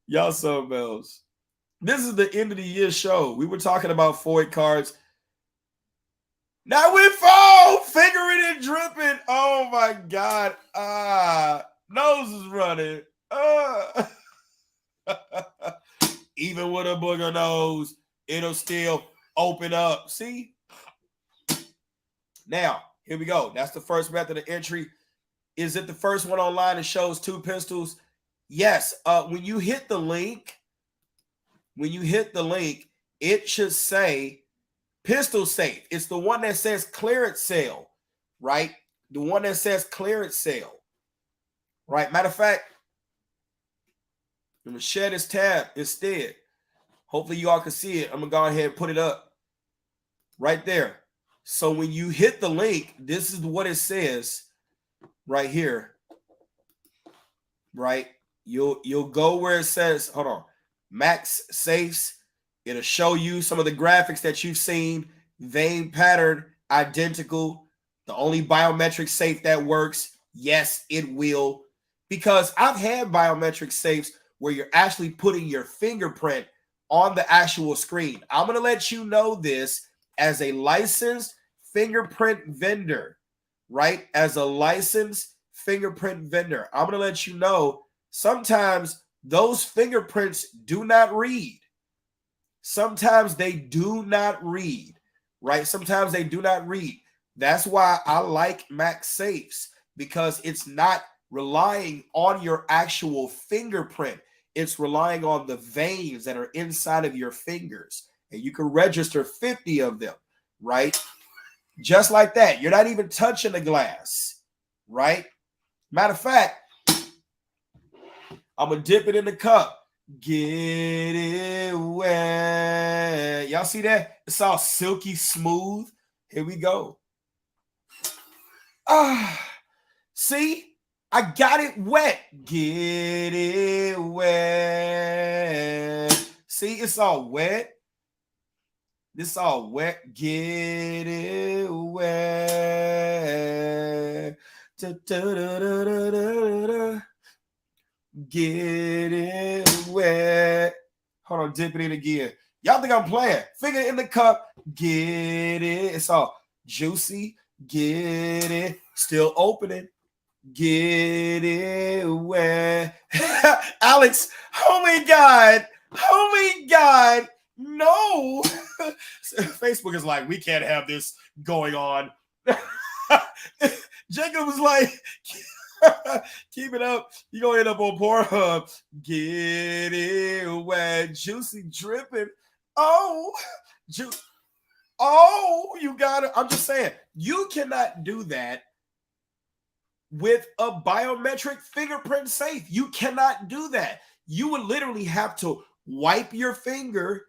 Y'all something else. This is the end of the year show. We were talking about FOID cards. Now we fall, fingering and dripping. Oh my God. Nose is running. Even with a booger nose, it'll still open up. See? Now, here we go. That's the first method of entry. Is it the first one online that shows 2 pistols? Yes. When you hit the link, it should say pistol safe. It's the one that says clearance sale, right? The one that says clearance sale, right? Matter of fact, I'm going to share this tab instead. Hopefully you all can see it. I'm going to go ahead and put it up right there. So when you hit the link, this is what it says right here, right? You'll go where it says, hold on, Max Safes. It'll show you some of the graphics that you've seen, vein pattern, identical. The only biometric safe that works. Yes, it will. Because I've had biometric safes where you're actually putting your fingerprint on the actual screen. I'm going to let you know this as a licensed fingerprint vendor, right? As a licensed fingerprint vendor, I'm going to let you know sometimes those fingerprints do not read. Sometimes they do not read, right? Sometimes they do not read. That's why I like Max Safes, because it's not relying on your actual fingerprint. It's relying on the veins that are inside of your fingers. And you can register 50 of them, right? Just like that. You're not even touching the glass, right? Matter of fact, I'm going to dip it in the cup. Get it wet. Y'all see that? It's all silky smooth. Here we go. See? I got it wet. Get it wet. See, it's all wet. This all wet. Get it wet. Da, da, da, da, da, da, da. Get it wet. Hold on, dip it in again. Y'all think I'm playing? Finger in the cup. Get it. It's all juicy. Get it. Still opening. Get it wet. Alex, oh my God, no. Facebook is like, we can't have this going on. Jacob was like, keep it up. You're going to end up on Pornhub. Get it wet. Juicy dripping. Oh, you got it. I'm just saying, you cannot do that with a biometric fingerprint safe. You cannot do that. You would literally have to wipe your finger,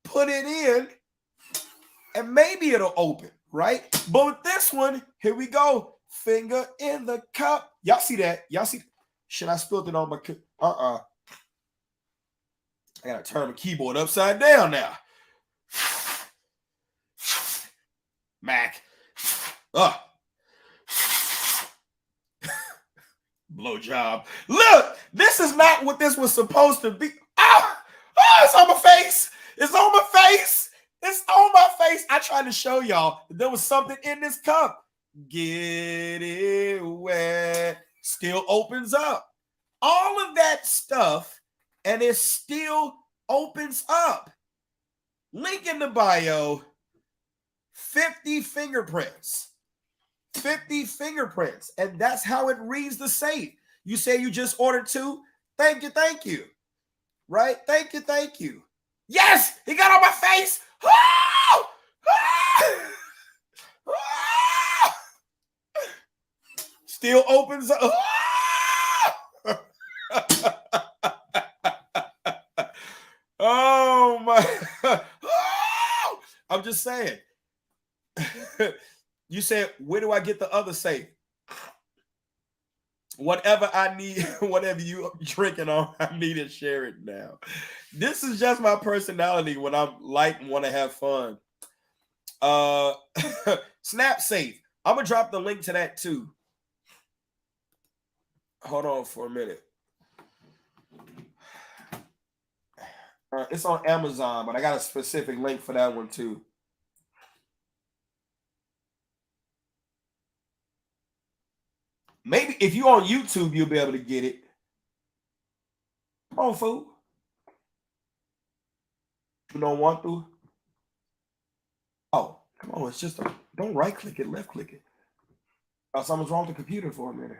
put it in, and maybe it'll open, right? But with this one, here we go. Finger in the cup. Y'all see that? Y'all see? Should I spill it on my I gotta turn the keyboard upside down now. Mac. Blow job. Look, this is not what this was supposed to be. It's on my face. It's on my face. It's on my face. I tried to show y'all that there was something in this cup. Get it wet. Still opens up. All of that stuff, and it still opens up. Link in the bio. 50 fingerprints. 50 fingerprints. And that's how it reads the safe. You say you just ordered 2. Thank you, thank you. Right? Thank you, thank you. Yes! He got on my face! Oh! Oh! Oh! Still opens up. Oh, oh my. Oh! I'm just saying. You said, where do I get the other safe? Whatever I need, whatever you drinking on, I need to share it now. This is just my personality when I'm light and want to have fun. Snap Safe. I'm gonna drop the link to that too. Hold on for a minute. It's on Amazon, but I got a specific link for that one too. Maybe if you're on YouTube, you'll be able to get it. Come on, fool. You don't want to? Oh, come on. It's just don't right click it, left click it. Oh, something's wrong with the computer for a minute.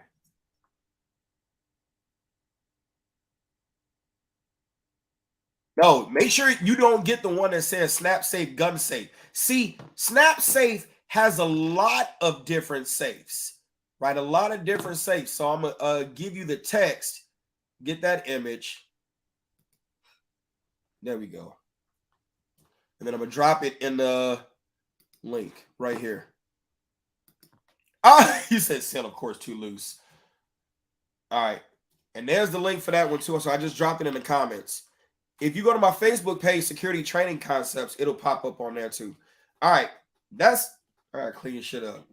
No, make sure you don't get the one that says Snap Safe, Gun Safe. See, Snap Safe has a lot of different safes. Right, a lot of different safes. So I'm gonna give you the text. Get that image. There we go. And then I'm gonna drop it in the link right here. Ah, you said send, of course, too loose. All right, and there's the link for that one too. So I just dropped it in the comments. If you go to my Facebook page, Security Training Concepts, it'll pop up on there too. All right, that's all right. Clean your shit up.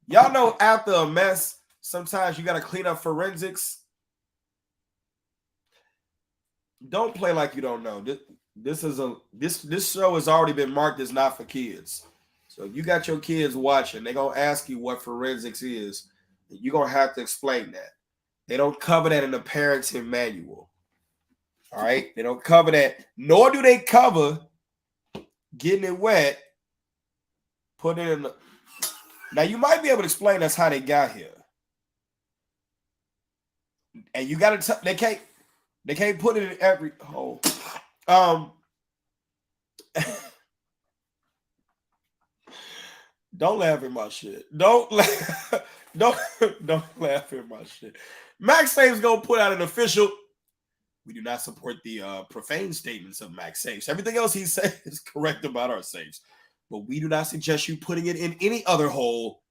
Y'all know after a mess, sometimes you got to clean up forensics. Don't play like you don't know. This show has already been marked as not for kids. So if you got your kids watching, they're going to ask you what forensics is. You're going to have to explain that. They don't cover that in the parenting manual. All right? They don't cover that. Nor do they cover getting it wet, put it in the... Now, you might be able to explain us how they got here. And you got to... They can't put it in every hole. Don't laugh at my shit. Don't laugh at my shit. MagSafe's going to put out an official... We do not support the profane statements of MagSafes. Everything else he says is correct about our safes. But we do not suggest you putting it in any other hole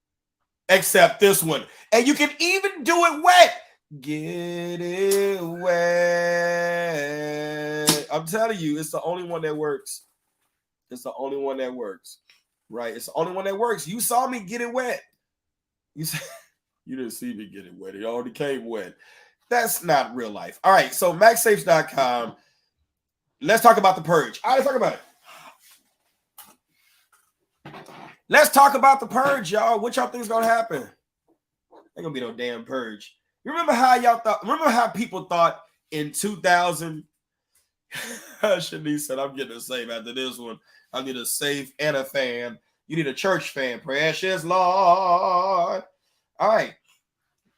except this one. And you can even do it wet. Get it wet. I'm telling you, it's the only one that works. It's the only one that works. Right? It's the only one that works. You saw me get it wet. You didn't see me get it wet. It already came wet. That's not real life. All right, so MagSafes.com. Let's talk about the purge. All right, let's talk about it. Let's talk about the purge, y'all. What y'all think is gonna happen? Ain't gonna be no damn purge. You remember how y'all thought? Remember how people thought in 2000? Shanice said, "I'm getting a safe after this one. I need a safe and a fan. You need a church fan, precious Lord." All right.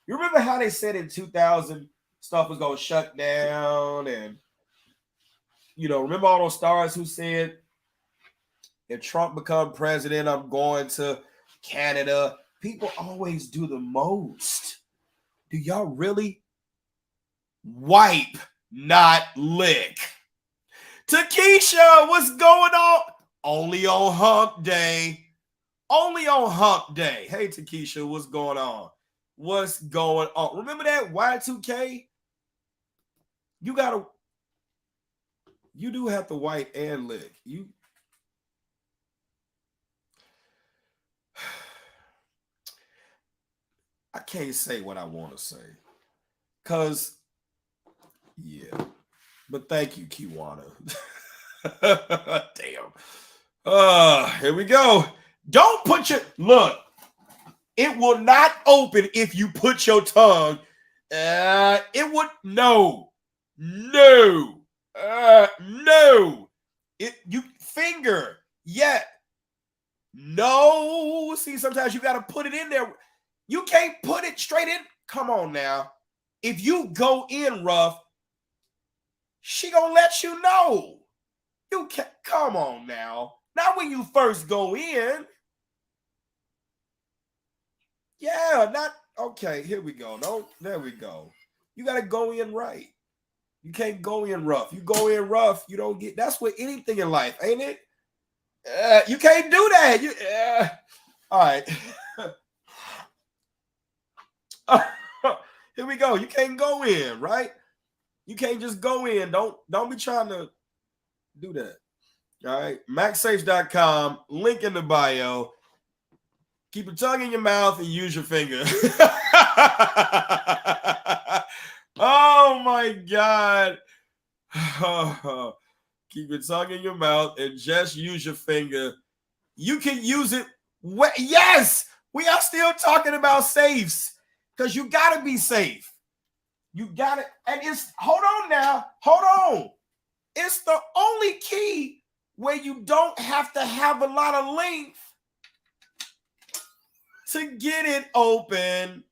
You remember how they said in 2000 stuff was gonna shut down, and remember all those stars who said, if Trump become president, I'm going to Canada. People always do the most. Do y'all really? Wipe, not lick. Takesha, what's going on? Only on hump day. Only on hump day. Hey, Takesha, what's going on? What's going on? Remember that Y2K? You do have to wipe and lick. I can't say what I want to say. Because, yeah. But thank you, Kiwana. Damn. Here we go. Don't put your look. It will not open if you put your tongue. It would no. You finger. Yeah. No. See, sometimes you gotta put it in there. You can't put it straight in. Come on now. If you go in rough, she gonna let you know. You can't. Come on now. Not when you first go in. Yeah, not okay. Here we go. No, there we go. You gotta go in right. You can't go in rough. You go in rough, you don't get. That's with anything in life, ain't it? You can't do that. All right. Here we go. You can't go in, right? You can't just go in. Don't be trying to do that. All right. MaxSafes.com, link in the bio. Keep your tongue in your mouth and use your finger. Oh my God. Keep your tongue in your mouth and just use your finger. You can use it. Yes, we are still talking about safes because you got to be safe. You got to, and it's, hold on now. Hold on. It's the only key where you don't have to have a lot of length to get it open.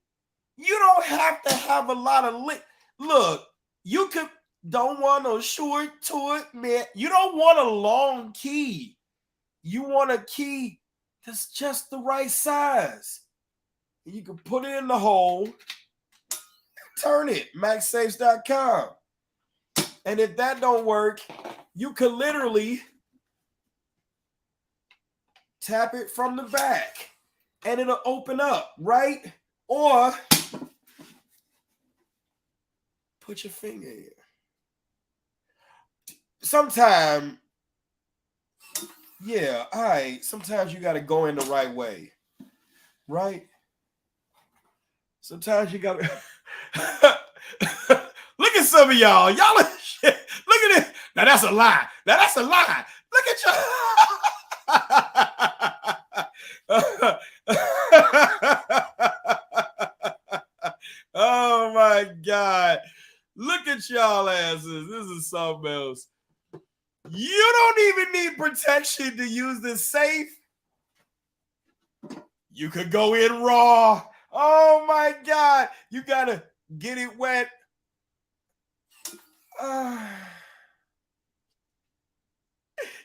You don't have to have a lot of length. Look, you could, don't want no short to it, man. You don't want a long key. You want a key that's just the right size. You can put it in the hole, turn it, MaxSafes.com. And if that don't work, you could literally tap it from the back and it'll open up, right? Or put your finger in. Sometimes, yeah, all right. Sometimes you got to go in the right way, right? Sometimes you got to look at some of y'all. Y'all are shit. Look at this. Now that's a lie. Now that's a lie. Look at y'all. Oh my God. Look at y'all asses. This is something else. You don't even need protection to use this safe. You could go in raw. Oh my God. You got to get it wet.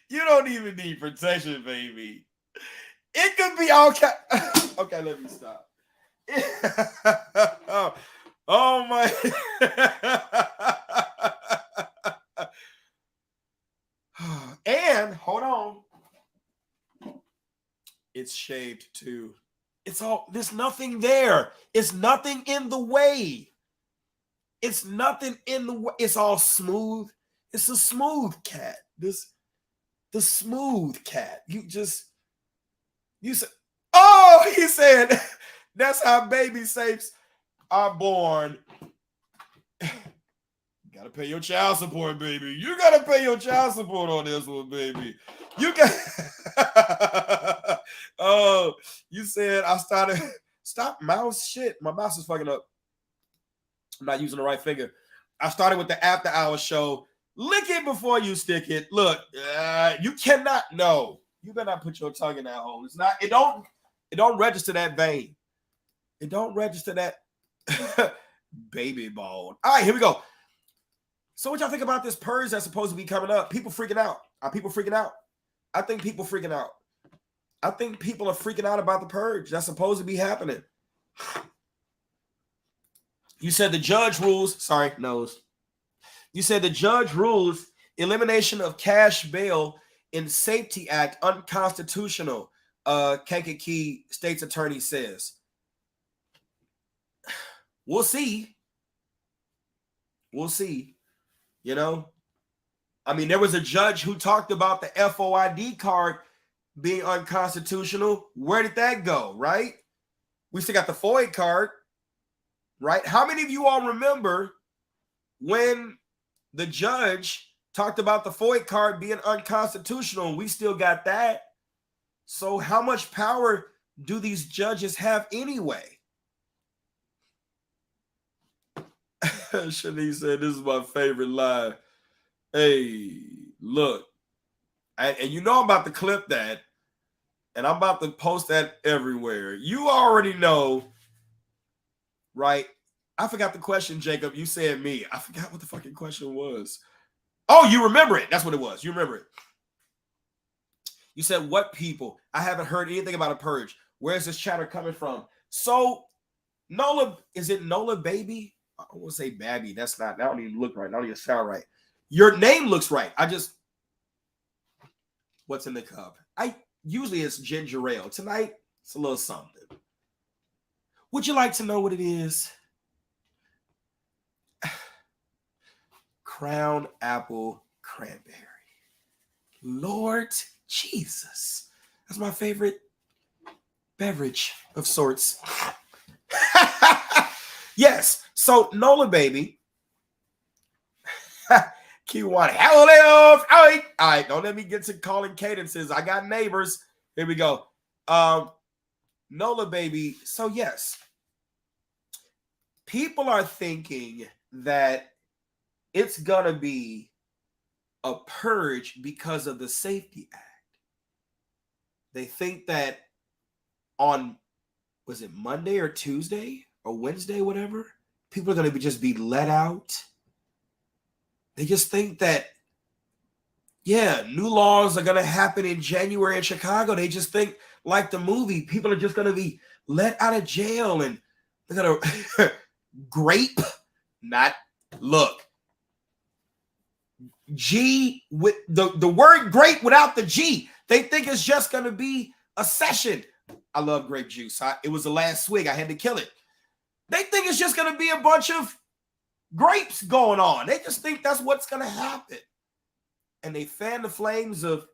You don't even need protection, baby. It could be all okay, let me stop. Oh my. And hold on. It's shaped too. It's all, there's nothing there. It's nothing in the way. It's nothing in the way. It's all smooth. It's a smooth cat. The smooth cat. You said, oh, he said, that's how baby safes are born. You gotta pay your child support, baby. You gotta pay your child support on this one, baby. You got oh, you said I started. Stop mouse shit. My mouse is fucking up. I'm not using the right finger. I started with the after hours show. Lick it before you stick it. Look, you cannot. No, you better not put your tongue in that hole. It's not. It don't register that vein. It don't register that baby bone. All right, here we go. So what y'all think about this purge that's supposed to be coming up? People freaking out. Are people freaking out? I think people freaking out. I think people are freaking out about the purge that's supposed to be happening. You said the judge rules. Sorry, nose. You said the judge rules elimination of cash bail in Safety Act unconstitutional. Kankakee State's attorney says. We'll see. We'll see. You know, I mean, there was a judge who talked about the FOID card being unconstitutional. Where did that go, right? We still got the FOID card, right? How many of you all remember when the judge talked about the FOID card being unconstitutional, and we still got that. So how much power do these judges have anyway? Shanice said, this is my favorite line. Hey, look. And you know I'm about to clip that, and I'm about to post that everywhere. You already know, right? I forgot the question, Jacob. You said me. I forgot what the fucking question was. Oh, you remember it. That's what it was. You remember it. You said, what people? I haven't heard anything about a purge. Where's this chatter coming from? So, Nola, is it Nola Baby? I want to say Babby. That's not, that don't even look right. That don't even sound right. Your name looks right. What's in the cup? Usually it's ginger ale. Tonight, it's a little something. Would you like to know what it is? Crown apple cranberry. Lord Jesus. That's my favorite beverage of sorts. Yes. So Nola Baby. Q1. All right. Don't let me get to calling cadences. I got neighbors. Here we go. Nola Baby. So yes. People are thinking that it's gonna be a purge because of the Safety Act. They think that on, was it Monday or Tuesday or Wednesday, whatever, people are going to just be let out. They just think that, yeah, new laws are going to happen in January in Chicago. They just think, like the movie, people are just going to be let out of jail and they're going to grape, not, look, G with the word grape without the G. They think it's just going to be a session. I love grape juice. It was the last swig. I had to kill it. They think it's just going to be a bunch of grapes going on. They just think that's what's going to happen. And they fan the flames of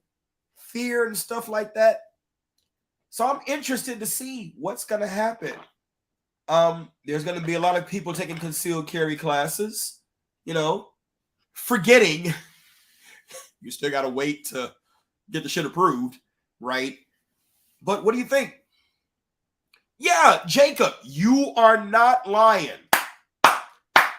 fear and stuff like that. So I'm interested to see what's going to happen. There's going to be a lot of people taking concealed carry classes, you know, forgetting you still got to wait to get the shit approved, right? But what do you think? Yeah, Jacob, you are not lying.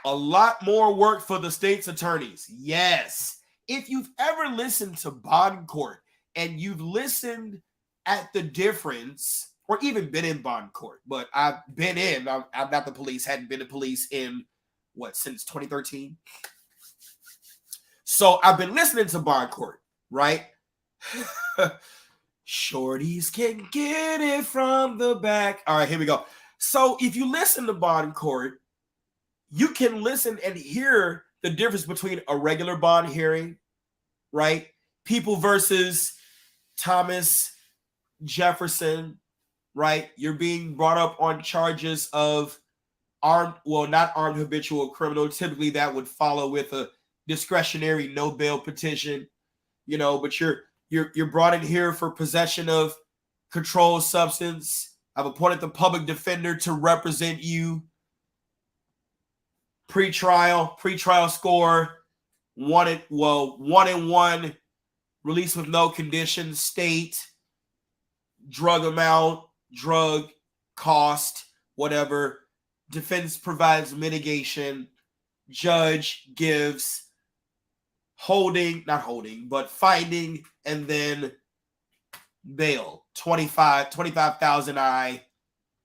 A lot more work for the state's attorneys. Yes. If you've ever listened to bond court and you've listened at the difference, or even been in bond court, but I've been in, I'm not the police, hadn't been the police in, since 2013? So I've been listening to bond court, right? Shorties can get it from the back. All right, here we go. So if you listen to bond court, you can listen and hear the difference between a regular bond hearing, right? People versus Thomas Jefferson, right? You're being brought up on charges of not armed habitual criminal. Typically that would follow with a discretionary no bail petition, you know, but you're brought in here for possession of controlled substance. I've appointed the public defender to represent you. Pre-trial score, 1-1, release with no conditions, state, drug amount, drug cost, whatever. Defense provides mitigation. Judge gives finding, and then bail, 25,000 I.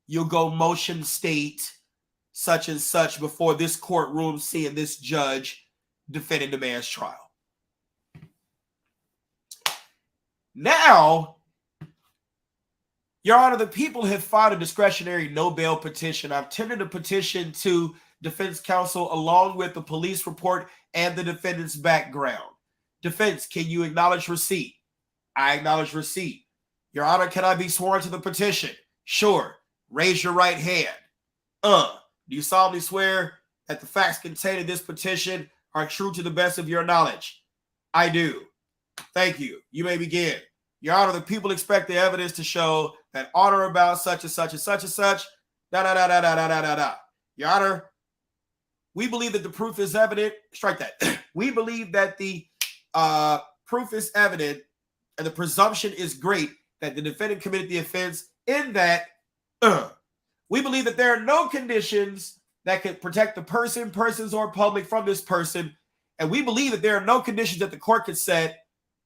You'll go motion state such and such before this courtroom seeing this judge defending the man's trial. Now, Your Honor, the people have filed a discretionary no bail petition. I've tendered a petition to defense counsel along with the police report and the defendant's background. Defense, can you acknowledge receipt? I acknowledge receipt. Your Honor, can I be sworn to the petition? Sure. Raise your right hand. Do you solemnly swear that the facts contained in this petition are true to the best of your knowledge? I do. Thank you. You may begin. Your Honor, the people expect the evidence to show that on or about such and such and such and such, Your Honor, we believe that the proof is evident. Strike that. We believe that the proof is evident and the presumption is great that the defendant committed the offense in that we believe that there are no conditions that could protect the person, persons, or public from this person. And we believe that there are no conditions that the court could set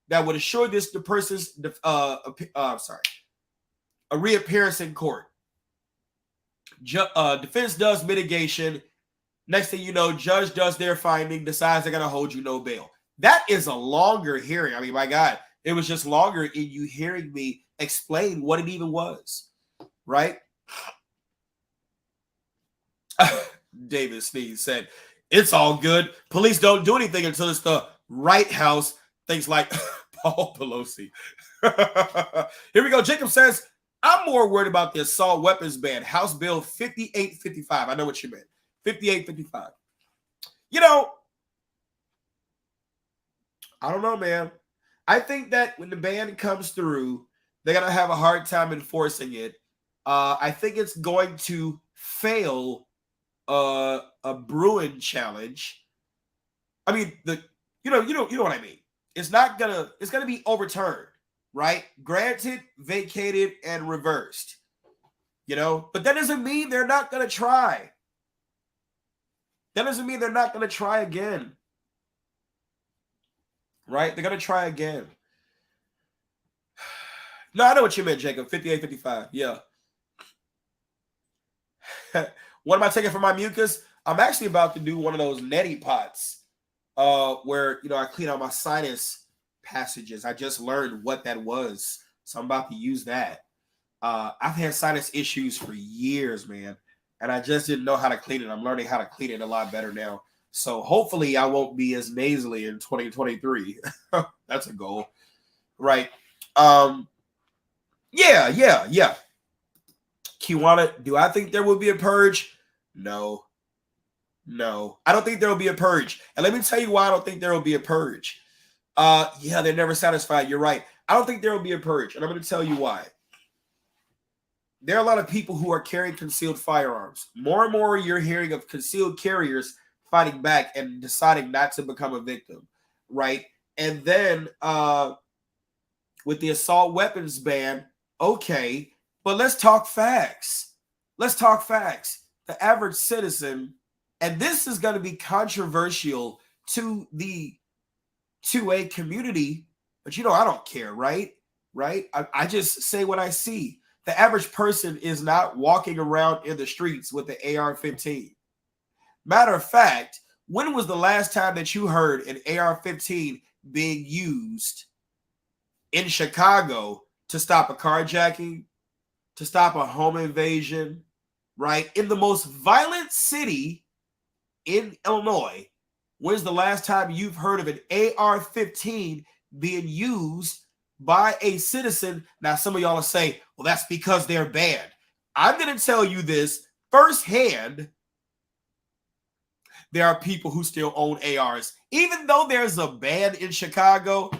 that would assure this the person's a reappearance in court. Defense does mitigation. Next thing you know, judge does their finding, decides they're going to hold you no bail. That is a longer hearing. I mean, my God, it was just longer in you hearing me explain what it even was, right? David Sneed said, it's all good. Police don't do anything until it's the right house. Things like Paul Pelosi. Here we go. Jacob says, I'm more worried about the assault weapons ban. House Bill 5855. I know what you meant. 5855. You know, I don't know, man. I think that when the ban comes through, they're going to have a hard time enforcing it. I think it's going to fail a Bruin challenge. I mean, you know what I mean. It's gonna be overturned, right? Granted, vacated, and reversed. You know, but that doesn't mean they're not gonna try. That doesn't mean they're not gonna try again. Right? They're gonna try again. No, I know what you meant, Jacob. 5855. Yeah. What am I taking for my mucus? I'm actually about to do one of those neti pots where, you know, I clean out my sinus passages. I just learned what that was, so I'm about to use that. I've had sinus issues for years, man, and I just didn't know how to clean it. I'm learning how to clean it a lot better now. So hopefully I won't be as nasally in 2023. That's a goal. Right. Yeah. Kiwana, do I think there will be a purge? No. I don't think there will be a purge. And let me tell you why I don't think there will be a purge. Yeah, they're never satisfied. You're right. I don't think there will be a purge. And I'm going to tell you why. There are a lot of people who are carrying concealed firearms. More and more you're hearing of concealed carriers fighting back and deciding not to become a victim, right? And then with the assault weapons ban, okay, but let's talk facts. The average citizen, and this is going to be controversial to a community, but you know, I don't care, right? I just say what I see. The average person is not walking around in the streets with the AR-15. Matter of fact, when was the last time that you heard an AR-15 being used in Chicago to stop a carjacking, to stop a home invasion, right? In the most violent city in Illinois, when's the last time you've heard of an AR-15 being used by a citizen? Now, some of y'all will say, well, that's because they're banned. I'm going to tell you this firsthand. There are people who still own ARs. Even though there's a ban in Chicago,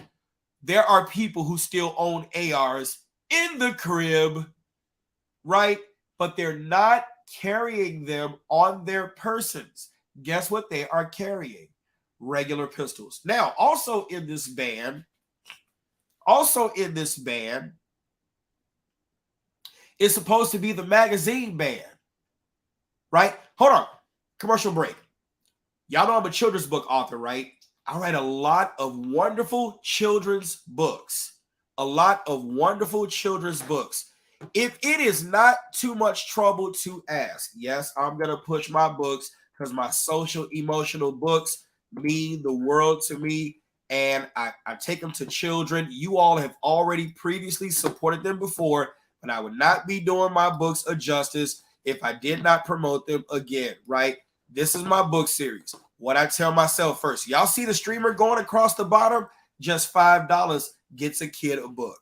there are people who still own ARs in the crib, right? But they're not carrying them on their persons. Guess what they are carrying? Regular pistols. Now, also in this ban is supposed to be the magazine ban, right? Hold on. Commercial break. Y'all know I'm a children's book author, right? I write a lot of wonderful children's books. If it is not too much trouble to ask, yes, I'm going to push my books because my social emotional books mean the world to me. And I take them to children. You all have already previously supported them before, but I would not be doing my books a justice if I did not promote them again, right? This is my book series. What I tell myself first. Y'all see the streamer going across the bottom? Just $5 gets a kid a book.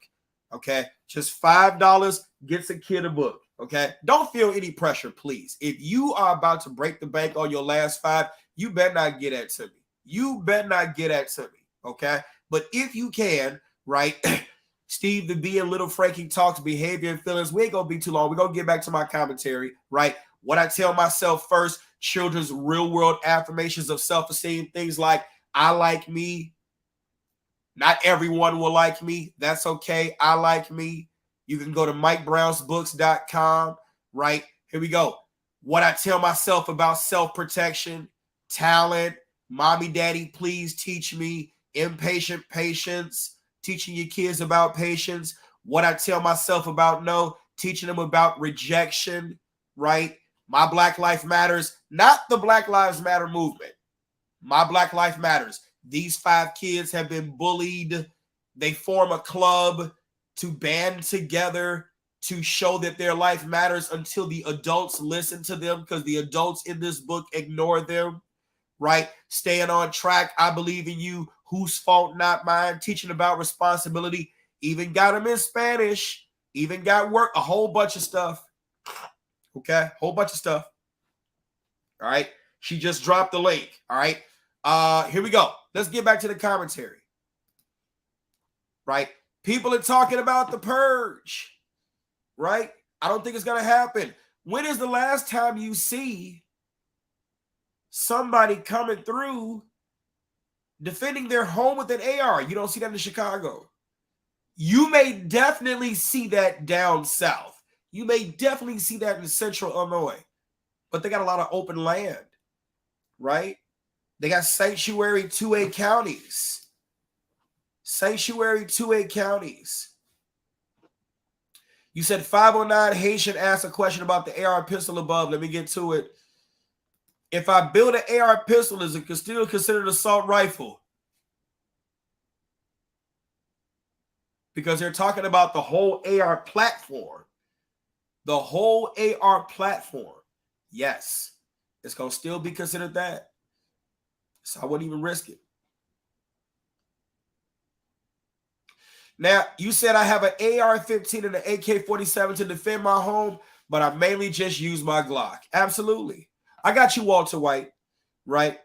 Okay? Just $5 gets a kid a book. Okay? Don't feel any pressure, please. If you are about to break the bank on your last $5, you better not get that to me. Okay? But if you can, right? Steve the B and Little Frankie talks behavior and feelings. We ain't gonna be too long. We're gonna get back to my commentary, right? What I tell myself first, children's real world affirmations of self-esteem, things like I like me, Not everyone will like me. That's okay. I like me. You can go to MikeBrownsBooks.com, right? Here we go. What I tell myself about self-protection, talent, mommy, daddy, please teach me, impatient patience, teaching your kids about patience. What I tell myself about no, teaching them about rejection, right? My Black Lives Matters, not the Black Lives Matter movement. My Black Lives Matters. These 5 kids have been bullied. They form a club to band together to show that their life matters until the adults listen to them, because the adults in this book ignore them, right? Staying on track. I believe in you. Whose fault, not mine. Teaching about responsibility. Even got them in Spanish. Even got work. A whole bunch of stuff. Okay? Whole bunch of stuff. All right? She just dropped the link. All right? Here we go. Let's get back to the commentary. Right? People are talking about the purge. Right? I don't think it's going to happen. When is the last time you see somebody coming through defending their home with an AR? You don't see that in Chicago. You may definitely see that down south. You may definitely see that in central Illinois. But they got a lot of open land. Right? They got sanctuary 2A counties. Sanctuary 2A counties. You said 509 Haitian asked a question about the AR pistol above. Let me get to it. If I build an AR pistol, is it still considered an assault rifle? Because they're talking about the whole AR platform. The whole AR platform. Yes. It's going to still be considered that. So I wouldn't even risk it. Now, you said I have an AR-15 and an AK-47 to defend my home, but I mainly just use my Glock. Absolutely. I got you, Walter White, right?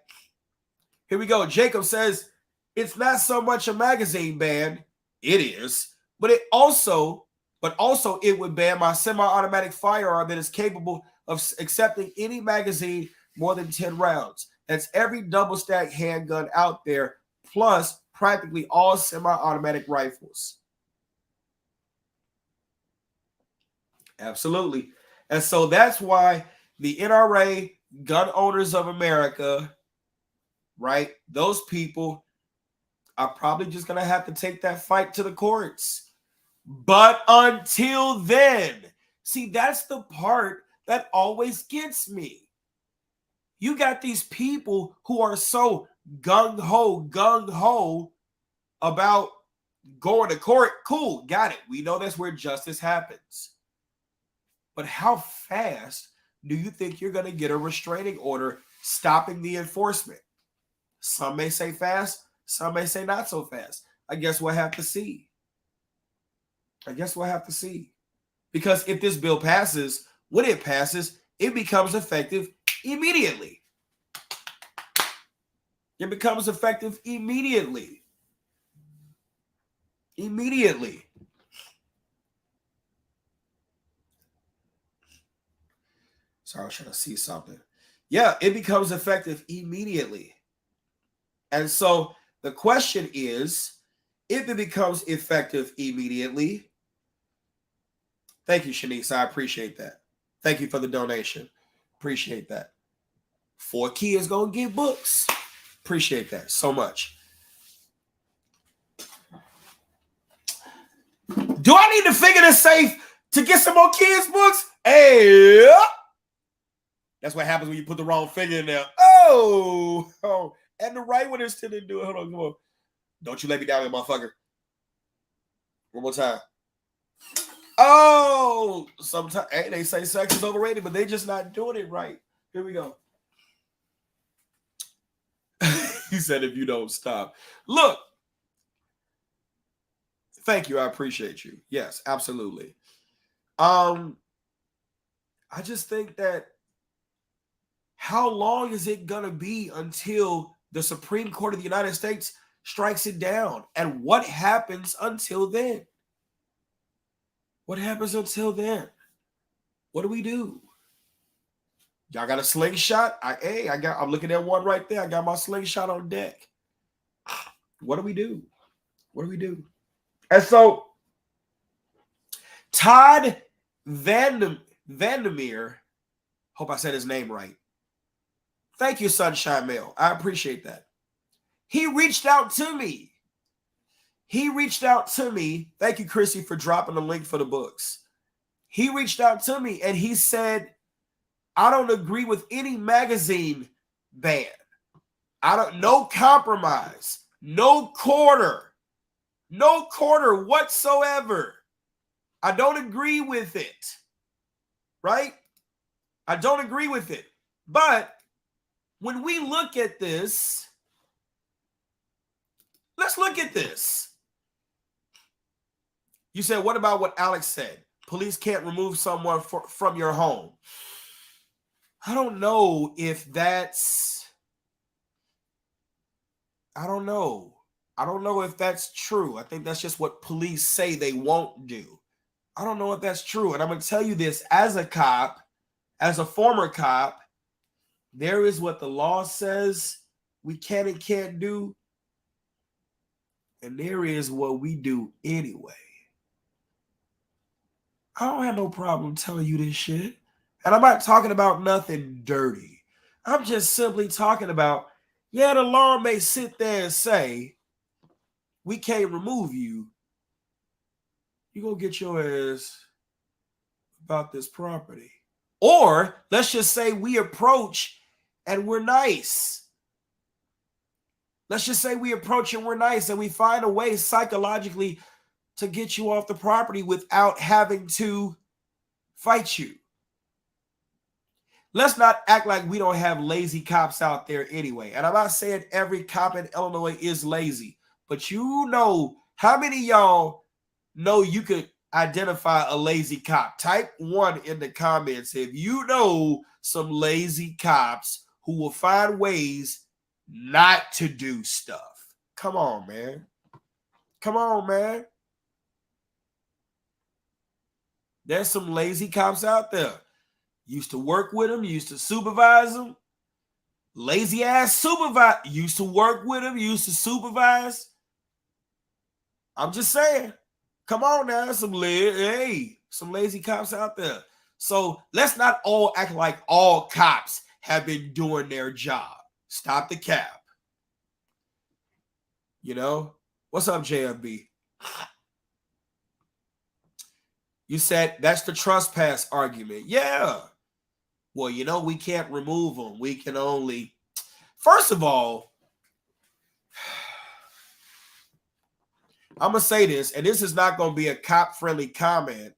Here we go. Jacob says, it's not so much a magazine ban. It is. But also it would ban my semi-automatic firearm that is capable of accepting any magazine more than 10 rounds. That's every double-stack handgun out there, plus practically all semi-automatic rifles. Absolutely. And so that's why the NRA, Gun Owners of America, right, those people are probably just going to have to take that fight to the courts. But until then, see, that's the part that always gets me. You got these people who are so gung-ho about going to court. Cool, got it. We know that's where justice happens. But how fast do you think you're going to get a restraining order stopping the enforcement? Some may say fast, some may say not so fast. I guess we'll have to see. Because if this bill passes, when it passes, it becomes effective immediately. It becomes effective immediately. Immediately. Sorry, I was trying to see something. Yeah, it becomes effective immediately. And so the question is, if it becomes effective immediately, thank you, Shanice. I appreciate that. Thank you for the donation. Appreciate that. 4 kids gonna get books. Appreciate that so much. Do I need to figure this safe to get some more kids' books? Hey, that's what happens when you put the wrong figure in there. Oh, and the right one is still didn't do it. Hold on, come on. Don't you let me down here, motherfucker. One more time. Oh, sometimes they say sex is overrated, but they just not doing it right. Here we go. He said, if you don't stop. Look. Thank you. I appreciate you. Yes, absolutely. I just think that how long is it going to be until the Supreme Court of the United States strikes it down? And what happens until then? What happens until then? What do we do? Y'all got a slingshot? I'm looking at one right there. I got my slingshot on deck. What do we do? What do we do? And so Todd Vandermeer, hope I said his name right. Thank you, Sunshine Mail. I appreciate that. He reached out to me. Thank you, Chrissy, for dropping the link for the books. He reached out to me and he said, I don't agree with any magazine ban. No compromise, no quarter whatsoever. I don't agree with it, right? I don't agree with it. But when we look at this, let's look at this. You said, what about what Alex said? Police can't remove someone from your home. I don't know if that's, I don't know if that's true. I think that's just what police say they won't do. I don't know if that's true. And I'm going to tell you this, as a cop, as a former cop, there is what the law says we can and can't do. And there is what we do anyway. I don't have no problem telling you this shit. And I'm not talking about nothing dirty. I'm just simply talking about, yeah, the law may sit there and say, we can't remove you. You go get your ass about this property. Or let's just say we approach and we're nice. Let's just say we approach and we're nice and we find a way psychologically to get you off the property without having to fight you. Let's not act like we don't have lazy cops out there anyway. And I'm not saying every cop in Illinois is lazy, but you know how many of y'all know you could identify a lazy cop? Type 1 in the comments if you know some lazy cops who will find ways not to do stuff. Come on, man. Come on, man. There's some lazy cops out there. Used to work with them, used to supervise them. Lazy ass supervisor. Used to work with them, used to supervise. I'm just saying. Come on now, some lazy cops out there. So let's not all act like all cops have been doing their job. Stop the cap. You know? What's up, JFB? You said that's the trespass argument. Yeah. Well, you know, we can't remove them. We can only... First of all, I'm going to say this, and this is not going to be a cop-friendly comment,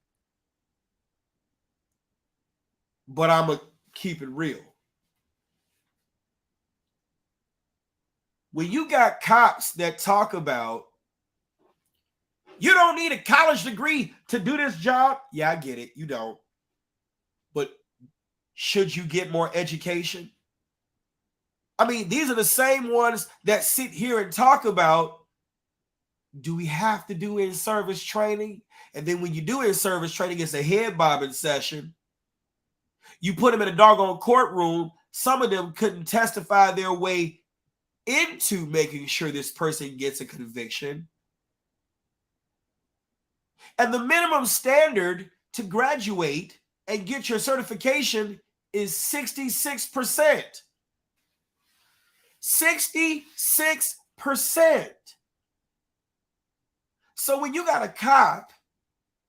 but I'm going to keep it real. When you got cops that talk about, you don't need a college degree to do this job. Yeah, I get it. You don't. But should you get more education? I mean, these are the same ones that sit here and talk about, do we have to do in-service training? And then when you do in-service training, it's a head bobbing session. You put them in a doggone courtroom. Some of them couldn't testify their way into making sure this person gets a conviction. And the minimum standard to graduate and get your certification is 66%. 66%. So when you got a cop,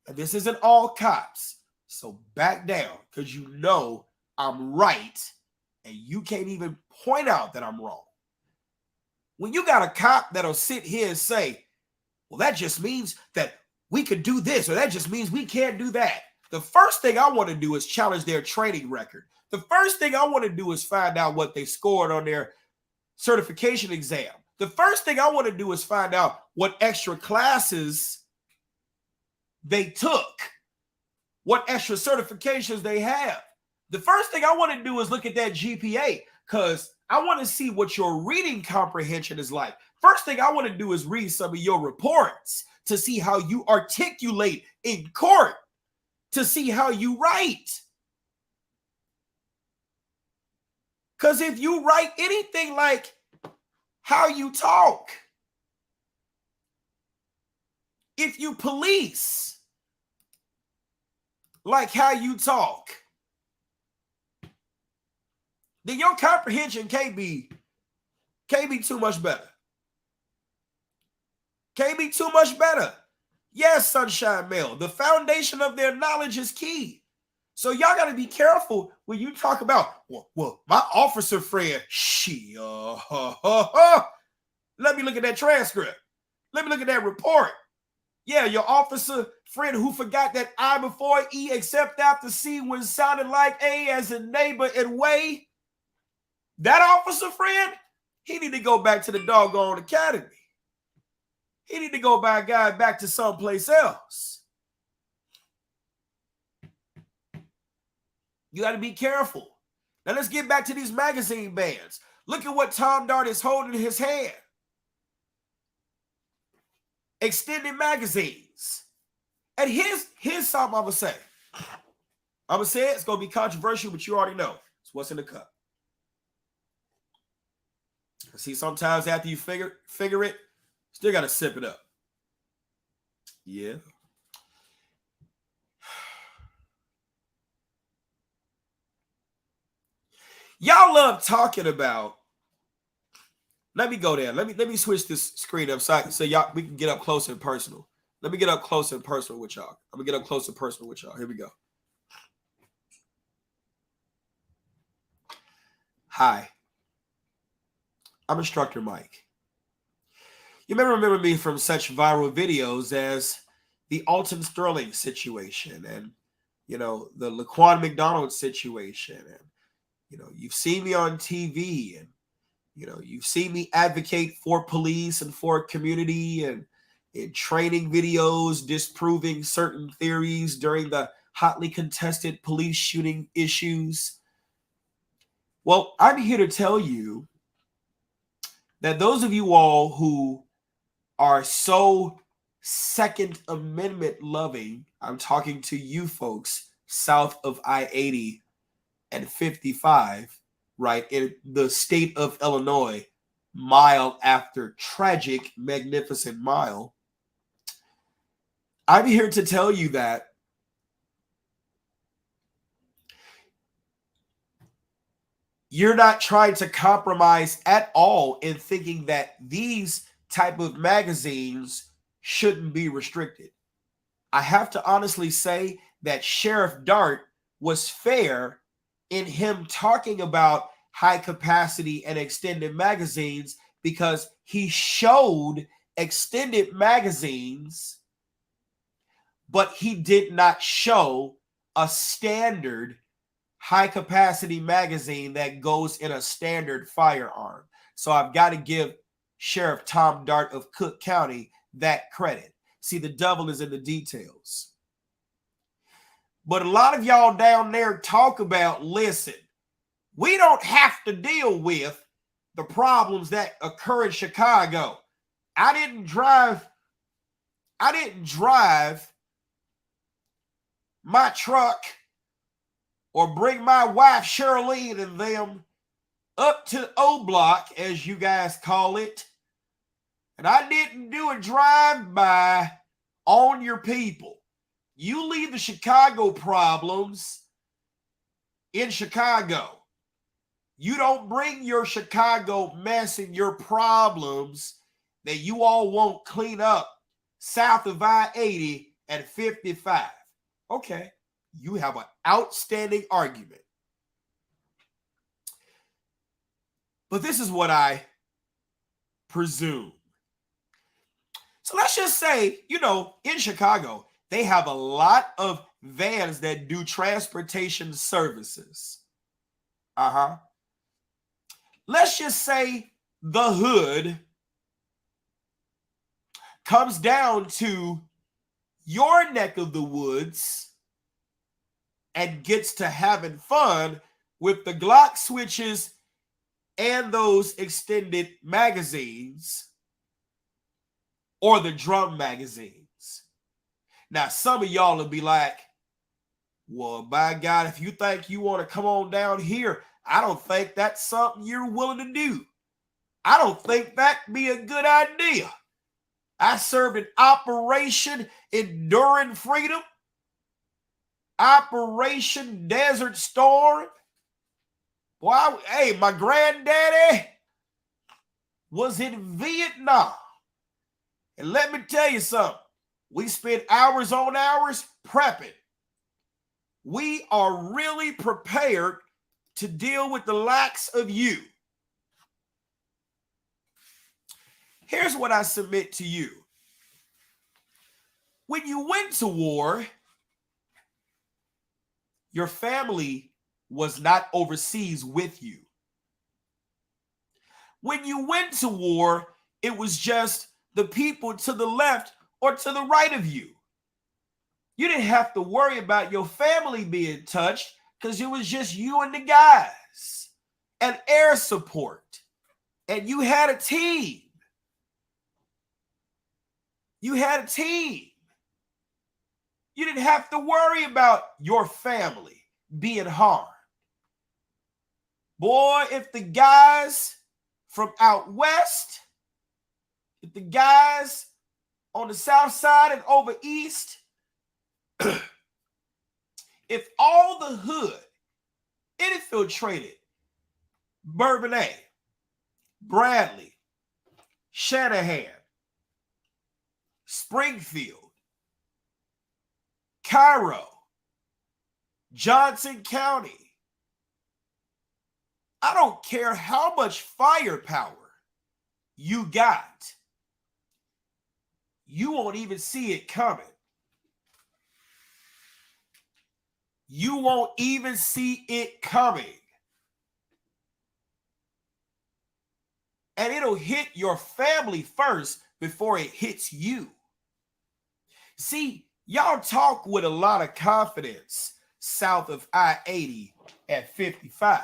and this isn't all cops, so back down, because you know I'm right, and you can't even point out that I'm wrong. When you got a cop that'll sit here and say, well, that just means that we could do this, or that just means we can't do that. The first thing I want to do is challenge their training record. The first thing I want to do is find out what they scored on their certification exam. The first thing I want to do is find out what extra classes they took, what extra certifications they have. The first thing I want to do is look at that GPA, because I want to see what your reading comprehension is like. First thing I want to do is read some of your reports to see how you articulate in court, to see how you write. Because if you write anything like how you talk, If you police like how you talk, then your comprehension can't be too much better. Can't be too much better. Yes, Sunshine Mail, the foundation of their knowledge is key. So y'all got to be careful when you talk about, well, my officer friend, let me look at that transcript. Let me look at that report. Yeah, your officer friend who forgot that I before E except after C when sounding like A as a neighbor and way. That officer friend, he need to go back to the doggone academy. He need to go back to someplace else. You got to be careful. Now let's get back to these magazine bans. Look at what Tom Dart is holding in his hand. Extended magazines. And here's something I'm going to say. I'm going to say it's going to be controversial, but you already know. It's what's in the cup. See, sometimes after you figure it, still got to sip it up. Yeah. Y'all love talking about. Let me go there. Let me switch this screen up so y'all we can get up close and personal. Let me get up close and personal with y'all. I'm gonna get up close and personal with y'all. Here we go. Hi. I'm Instructor Mike. You may remember me from such viral videos as the Alton Sterling situation and, the Laquan McDonald situation. And, you've seen me on TV and, you've seen me advocate for police and for community and in training videos disproving certain theories during the hotly contested police shooting issues. Well, I'm here to tell you that those of you all who are so Second Amendment loving, I'm talking to you folks south of I-80 and 55, right, in the state of Illinois, mile after tragic, magnificent mile. I'm here to tell you that you're not trying to compromise at all in thinking that these type of magazines shouldn't be restricted. I have to honestly say that Sheriff Dart was fair in him talking about high capacity and extended magazines because he showed extended magazines, but he did not show a standard high capacity magazine that goes in a standard firearm. So I've got to give Sheriff Tom Dart of Cook County that credit. See, the devil is in the details. But a lot of y'all down there talk about, listen, we don't have to deal with the problems that occur in Chicago. I didn't drive my truck or bring my wife Charlene and them up to O Block, as you guys call it. And I didn't do a drive-by on your people. You leave the Chicago problems in Chicago. You don't bring your Chicago mess and your problems that you all won't clean up south of I-80 and 55. Okay, you have an outstanding argument. But this is what I presume. So let's just say, in Chicago, they have a lot of vans that do transportation services. Let's just say the hood comes down to your neck of the woods and gets to having fun with the Glock switches and those extended magazines or the drum magazines. Now, some of y'all will be like, well, by God, if you think you want to come on down here, I don't think that's something you're willing to do. I don't think that'd be a good idea. I served in Operation Enduring Freedom, Operation Desert Storm. Well, hey, my granddaddy was in Vietnam. And let me tell you something. We spent hours on hours prepping. We are really prepared to deal with the likes of you. Here's what I submit to you. When you went to war, your family was not overseas with you. When you went to war, it was just the people to the left or to the right of you. You didn't have to worry about your family being touched because it was just you and the guys and air support. And you had a team. You had a team. You didn't have to worry about your family being harmed. Boy, if the guys from out west, if the guys on the south side and over east, if all the hood infiltrated Bourbonnais, Bradley, Shanahan, Springfield, Cairo, Johnson County, I don't care how much firepower you got, you won't even see it coming. You won't even see it coming. And it'll hit your family first before it hits you. See, y'all talk with a lot of confidence south of I-80 at 55.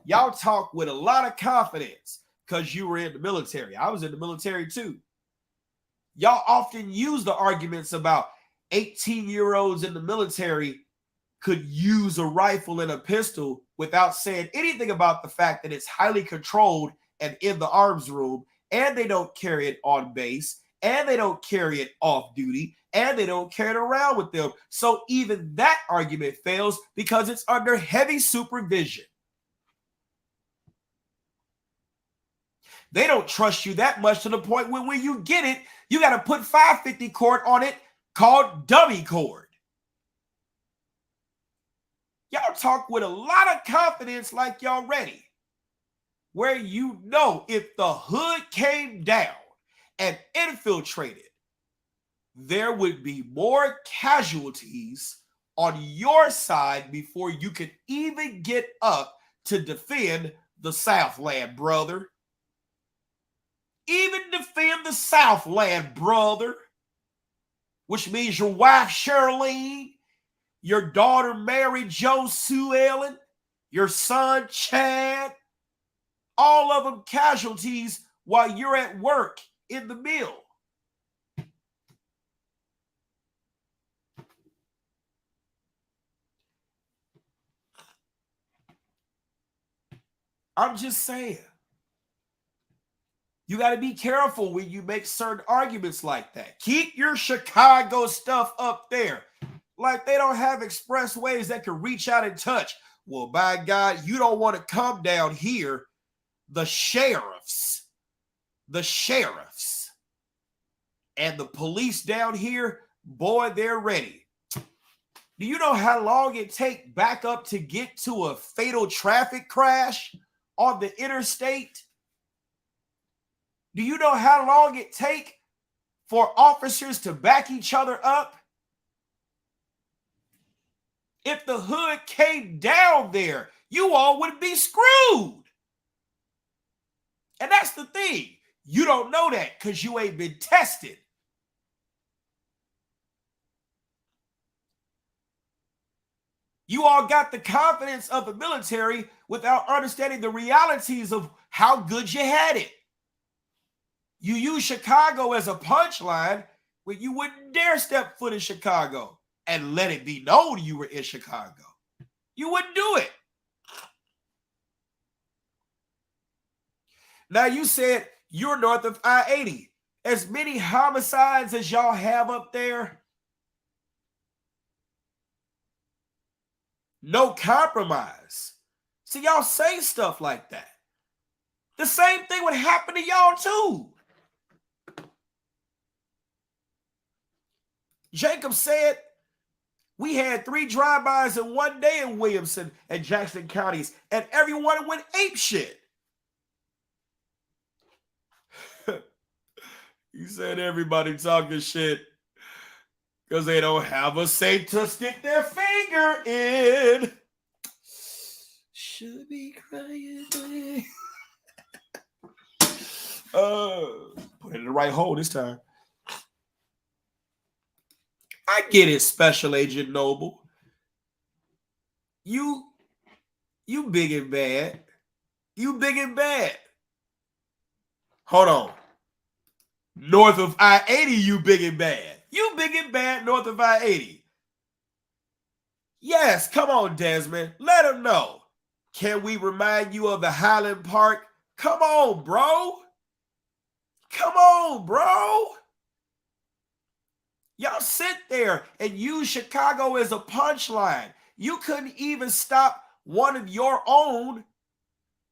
Y'all talk with a lot of confidence because you were in the military. I was in the military too. Y'all often use the arguments about 18-year-olds in the military could use a rifle and a pistol without saying anything about the fact that it's highly controlled and in the arms room, and they don't carry it on base, and they don't carry it off duty, and they don't carry it around with them. So even that argument fails because it's under heavy supervision. They don't trust you that much to the point where when you get it, you got to put 550 cord on it called dummy cord. Y'all talk with a lot of confidence like y'all ready, where you know if the hood came down and infiltrated, there would be more casualties on your side before you could even get up to defend the Southland, brother. Even defend the Southland, brother, which means your wife, Shirlene, your daughter, Mary Jo Sue Ellen, your son, Chad, all of them casualties while you're at work in the mill. I'm just saying. You got to be careful when you make certain arguments like that. Keep your Chicago stuff up there. Like they don't have expressways that can reach out and touch. Well, by God, you don't want to come down here. The sheriffs and the police down here, boy, they're ready. Do you know how long it takes back up to get to a fatal traffic crash on the interstate? Do you know how long it takes for officers to back each other up? If the hood came down there, you all would be screwed. And that's the thing. You don't know that because you ain't been tested. You all got the confidence of the military without understanding the realities of how good you had it. You use Chicago as a punchline when you wouldn't dare step foot in Chicago and let it be known you were in Chicago. You wouldn't do it. Now you said you're north of I-80. as many homicides as y'all have up there, no compromise. See, y'all say stuff like that. The same thing would happen to y'all too. Jacob said we had 3 drive-bys in one day in Williamson and Jackson counties, and everyone went apeshit. He said everybody talking shit because they don't have a safe to stick their finger in. Should be crying. Put it in the right hole this time. I get it, Special Agent Noble. You big and bad. You big and bad. Hold on. North of I-80, you big and bad. You big and bad north of I-80. Yes, come on, Desmond. Let him know. Can we remind you of the Highland Park? Come on, bro. Come on, bro. Y'all sit there and use Chicago as a punchline. You couldn't even stop one of your own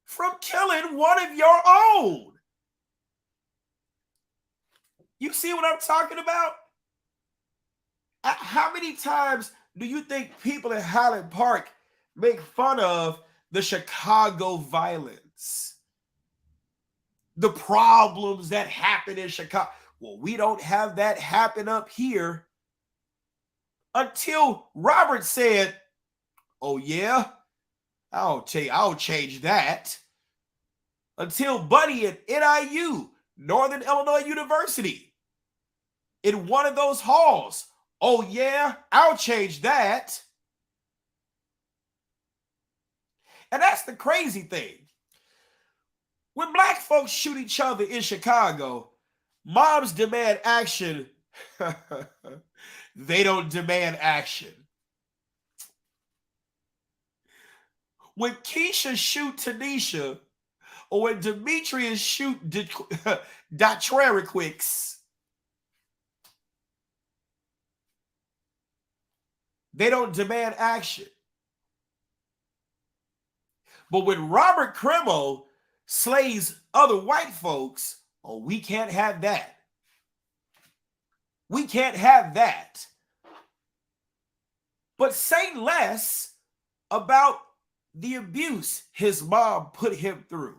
from killing one of your own. You see what I'm talking about? How many times do you think people in Highland Park make fun of the Chicago violence? The problems that happen in Chicago. Well, we don't have that happen up here. Until Robert said, oh yeah, I'll change that. Until Buddy at NIU, Northern Illinois University, in one of those halls, oh yeah, I'll change that. And that's the crazy thing. When black folks shoot each other in Chicago, moms demand action. They don't demand action. When Keisha shoot Tanisha, or when Demetrius shoot Datreriquix, they don't demand action. But when Robert Crimo slays other white folks, oh, we can't have that. We can't have that. But say less about the abuse his mom put him through.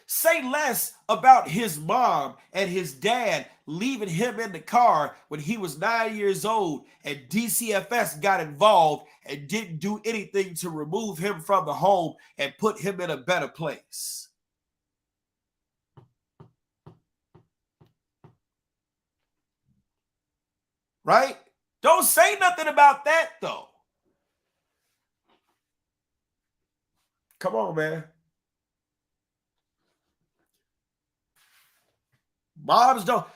Say less about his mom and his dad leaving him in the car when he was 9 years old and DCFS got involved and didn't do anything to remove him from the home and put him in a better place. Right? Don't say nothing about that, though. Come on, man. Moms don't.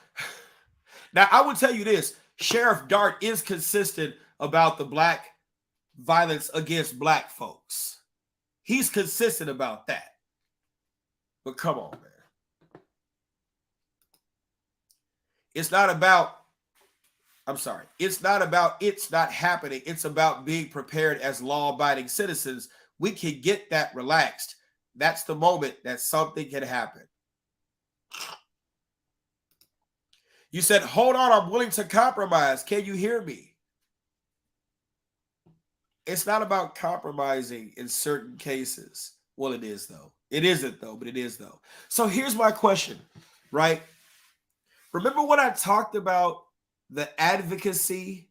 Now, I will tell you this. Sheriff Dart is consistent about the black violence against black folks. He's consistent about that. But come on, man. It's not about, it's not about it's not happening. It's about being prepared as law-abiding citizens. We can get that relaxed. That's the moment that something can happen. You said, hold on, I'm willing to compromise. Can you hear me? It's not about compromising in certain cases. Well, it is, though. It isn't, though, but it is, though. So here's my question, right? Remember when I talked about the advocacy?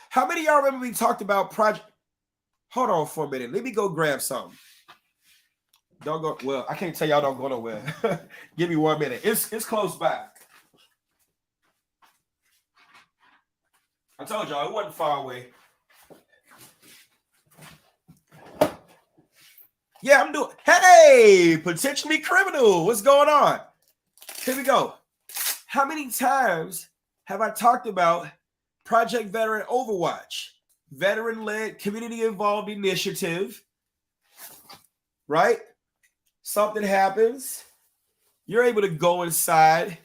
How many of y'all remember we talked about project? Hold on for a minute. Let me go grab something. Don't go. Well, I can't tell y'all don't go nowhere. Give me 1 minute. It's close by. I told y'all it wasn't far away. Yeah, I'm doing. Hey, potentially criminal. What's going on? Here we go. How many times have I talked about Project Veteran Overwatch? Veteran-led, community-involved initiative, right? Something happens. you're able to go inside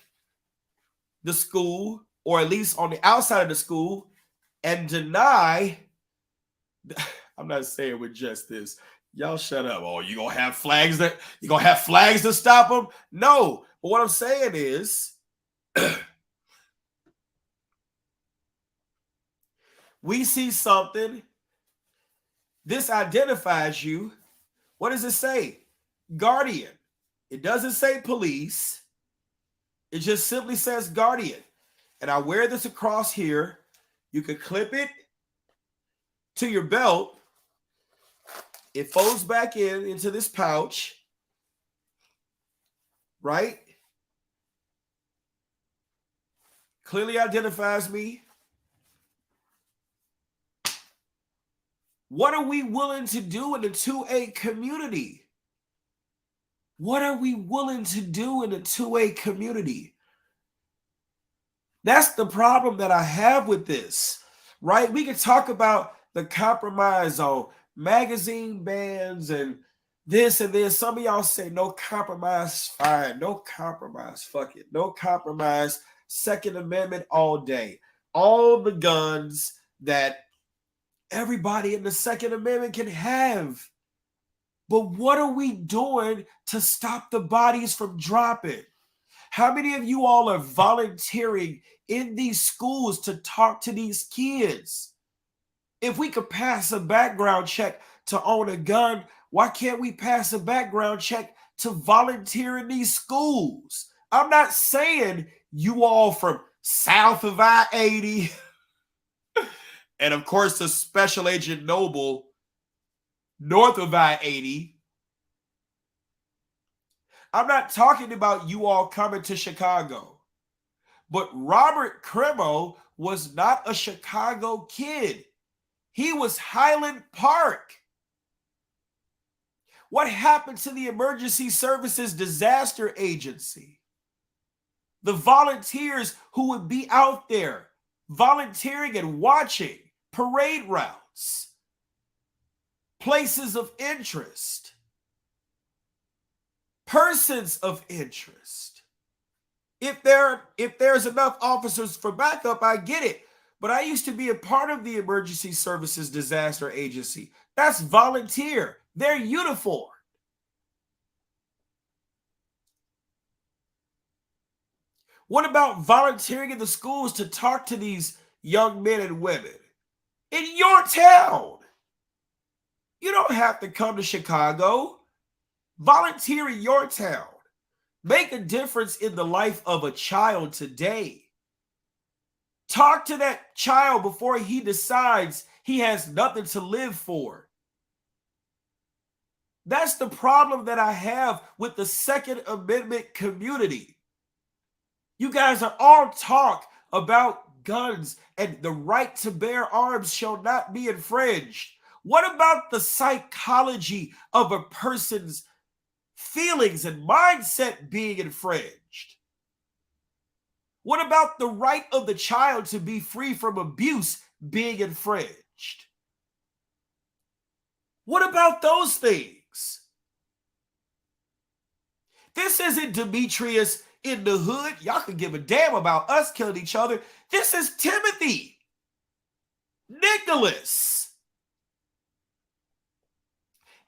the school, or at least on the outside of the school, and deny. I'm not saying with just this. Y'all shut up. Oh, you gonna have flags to stop them? No. But what I'm saying is, we see something. This identifies you. What does it say? Guardian. It doesn't say police. It just simply says guardian. And I wear this across here. You can clip it to your belt. It folds back into this pouch, right? Clearly identifies me. What are we willing to do in the 2A community? What are we willing to do in the 2A community? That's the problem that I have with this, right? We can talk about the compromise on magazine bans and this and this. Some of y'all say no compromise, fine. No compromise, fuck it. No compromise. Second Amendment all day. All the guns that everybody in the Second Amendment can have. But what are we doing to stop the bodies from dropping? How many of you all are volunteering in these schools to talk to these kids? If we could pass a background check to own a gun, why can't we pass a background check to volunteer in these schools? I'm not saying you all from south of I-80 and of course the Special Agent Noble north of I-80. I'm not talking about you all coming to Chicago. But Robert Crimo was not a Chicago kid. He was Highland Park. What happened to the Emergency Services Disaster Agency? The volunteers who would be out there volunteering and watching parade routes, places of interest, persons of interest. If there's enough officers for backup, I get it. But I used to be a part of the Emergency Services Disaster Agency. That's volunteer. They're uniformed. What about volunteering in the schools to talk to these young men and women in your town? You don't have to come to Chicago. Volunteer in your town. Make a difference in the life of a child today. Talk to that child before he decides he has nothing to live for. That's the problem that I have with the Second Amendment community. You guys are all talk about guns and the right to bear arms shall not be infringed. What about the psychology of a person's feelings and mindset being infringed? What about the right of the child to be free from abuse being infringed? What about those things? This isn't Demetrius in the hood. Y'all can give a damn about us killing each other. This is Timothy, Nicholas,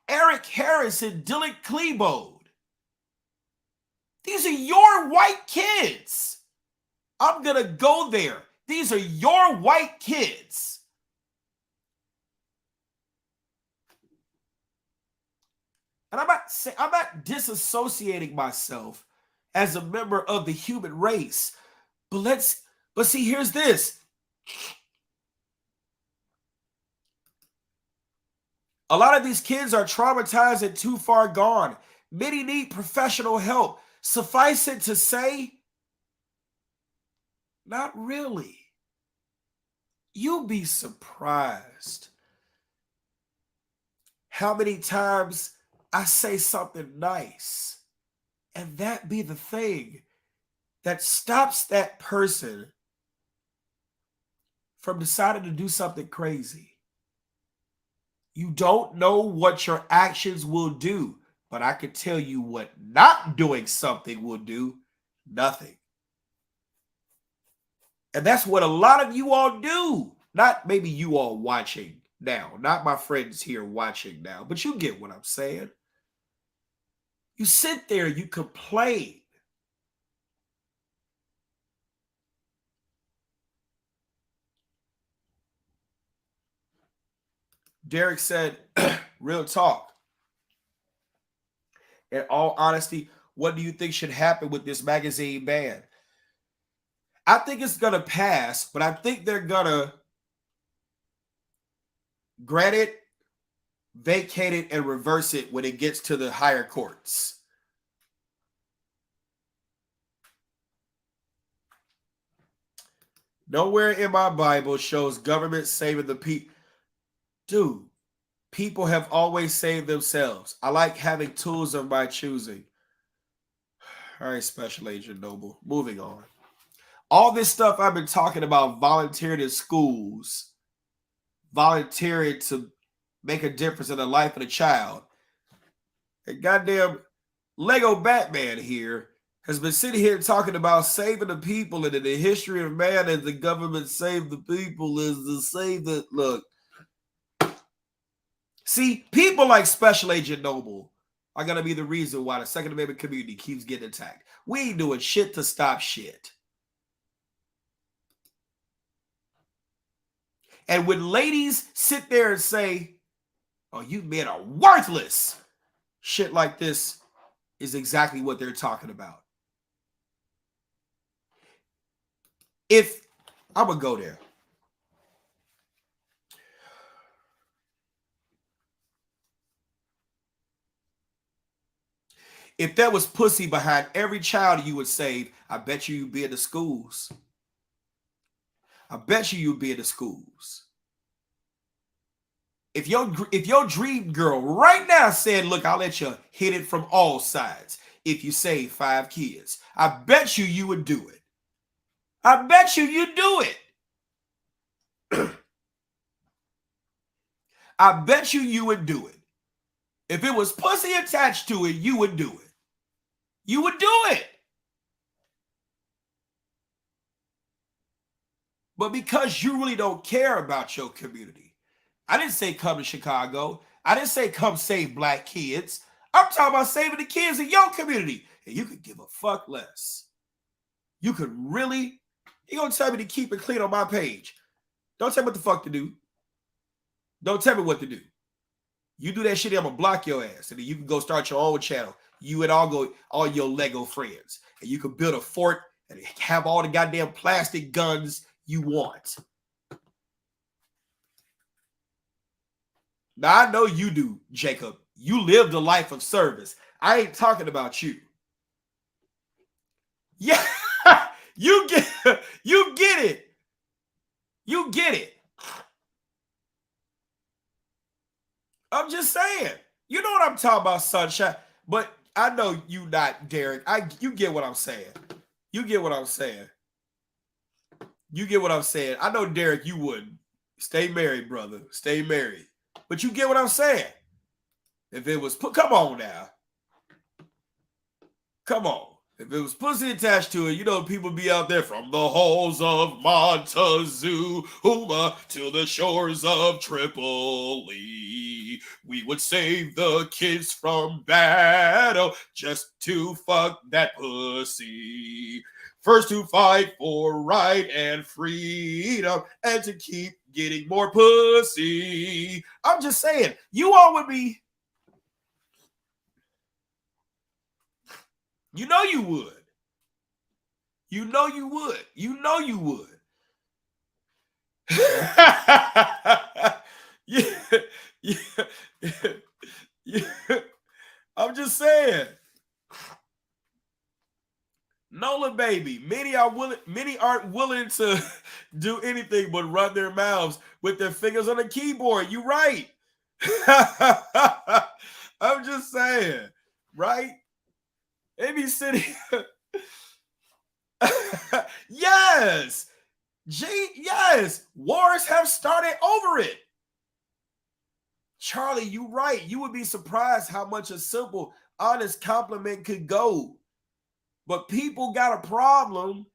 Eric Harris, and Dylan Klebold. These are your white kids. I'm going to go there. These are your white kids. And I'm not disassociating myself as a member of the human race. But see, here's this. A lot of these kids are traumatized and too far gone. Many need professional help. Suffice it to say, not really. You'll be surprised how many times I say something nice, and that be the thing that stops that person from deciding to do something crazy. You don't know what your actions will do. But I can tell you what not doing something will do. Nothing. And that's what a lot of you all do. Not maybe you all watching now. Not my friends here watching now. But you get what I'm saying. You sit there, you complain. Derek said, real talk. In all honesty, what do you think should happen with this magazine ban? I think it's going to pass, but I think they're going to grant it, vacate it, and reverse it when it gets to the higher courts. Nowhere in my Bible shows government saving the people. Dude, people have always saved themselves. I like having tools of my choosing. All right, Special Agent Noble. Moving on. All this stuff I've been talking about, volunteering in schools, volunteering to make a difference in the life of a child. And goddamn Lego Batman here has been sitting here talking about saving the people, and in the history of man, as the government saved the people is to save the look. See, people like Special Agent Noble are going to be the reason why the Second Amendment community keeps getting attacked. We ain't doing shit to stop shit. And when ladies sit there and say, oh, you men are worthless, shit like this is exactly what they're talking about. If I'm going to go there. If there was pussy behind every child you would save, I bet you'd be in the schools. I bet you'd be in the schools. If your dream girl right now said, look, I'll let you hit it from all sides if you save 5 kids, I bet you would do it. I bet you'd do it. I bet you would do it. If it was pussy attached to it, you would do it. You would do it. But because you really don't care about your community, I didn't say come to Chicago. I didn't say come save black kids. I'm talking about saving the kids in your community. And you could give a fuck less. You could really, you're going to tell me to keep it clean on my page. Don't tell me what the fuck to do. Don't tell me what to do. You do that shit, I'm going to block your ass. And then you can go start your own channel. You and all your Lego friends. And you can build a fort and have all the goddamn plastic guns you want. Now, I know you do, Jacob. You live the life of service. I ain't talking about you. Yeah, you get it. You get it. I'm just saying. You know what I'm talking about, Sunshine. But I know you not, Derek. You get what I'm saying. You get what I'm saying. You get what I'm saying. I know, Derek, you wouldn't. Stay married, brother. Stay married. But you get what I'm saying. If it was, come on now. Come on. If it was pussy attached to it, you know, people be out there from the halls of Montezuma to the shores of Tripoli. We would save the kids from battle just to fuck that pussy. First to fight for right and freedom and to keep getting more pussy. I'm just saying, you all would be. You know you would. You know you would. You know you would. Yeah. I'm just saying. Nola baby, many aren't willing to do anything but run their mouths with their fingers on the keyboard. You right. I'm just saying, right? They be sitting. Yes. Yes. Wars have started over it. Charlie, you right. You would be surprised how much a simple honest compliment could go. But people got a problem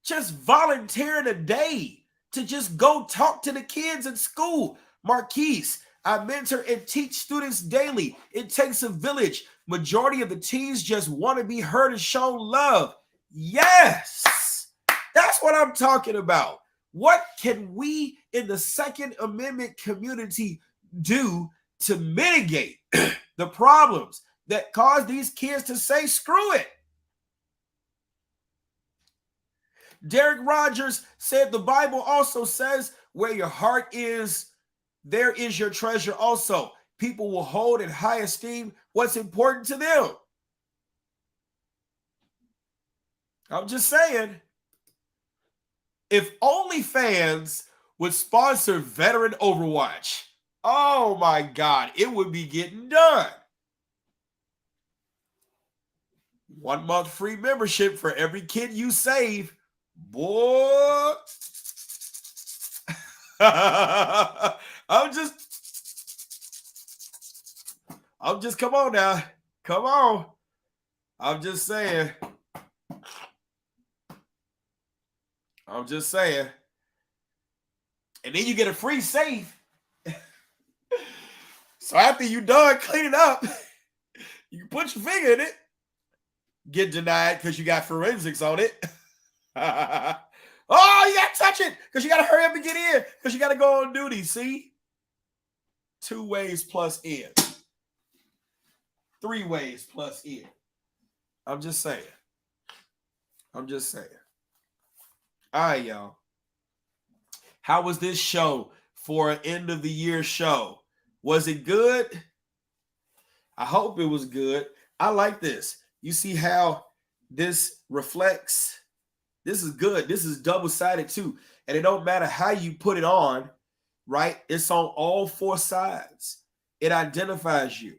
just volunteering a day to just go talk to the kids in school. Marquise, I mentor and teach students daily. It takes a village. Majority of the teens just want to be heard and shown love. Yes, that's what I'm talking about. What can we in the Second Amendment community do to mitigate the problems that cause these kids to say, screw it? Derek Rogers said the Bible also says where your heart is, there is your treasure also. People will hold in high esteem what's important to them. I'm just saying, if OnlyFans would sponsor Veteran Overwatch, oh my God, it would be getting done. 1 month free membership for every kid you save. Boy, I'm just, come on now. Come on. I'm just saying. And then you get a free safe. So after you done cleaning up, you can put your finger in it. Get denied because you got forensics on it. Oh, you got to touch it because you got to hurry up and get in because you got to go on duty. See? 2 ways plus in. 3 ways plus in. I'm just saying. All right, y'all. How was this show for an end of the year show? Was it good? I hope it was good. I like this. You see how this reflects? This is good. This is double-sided too. And it don't matter how you put it on, right? It's on all 4 sides. It identifies you.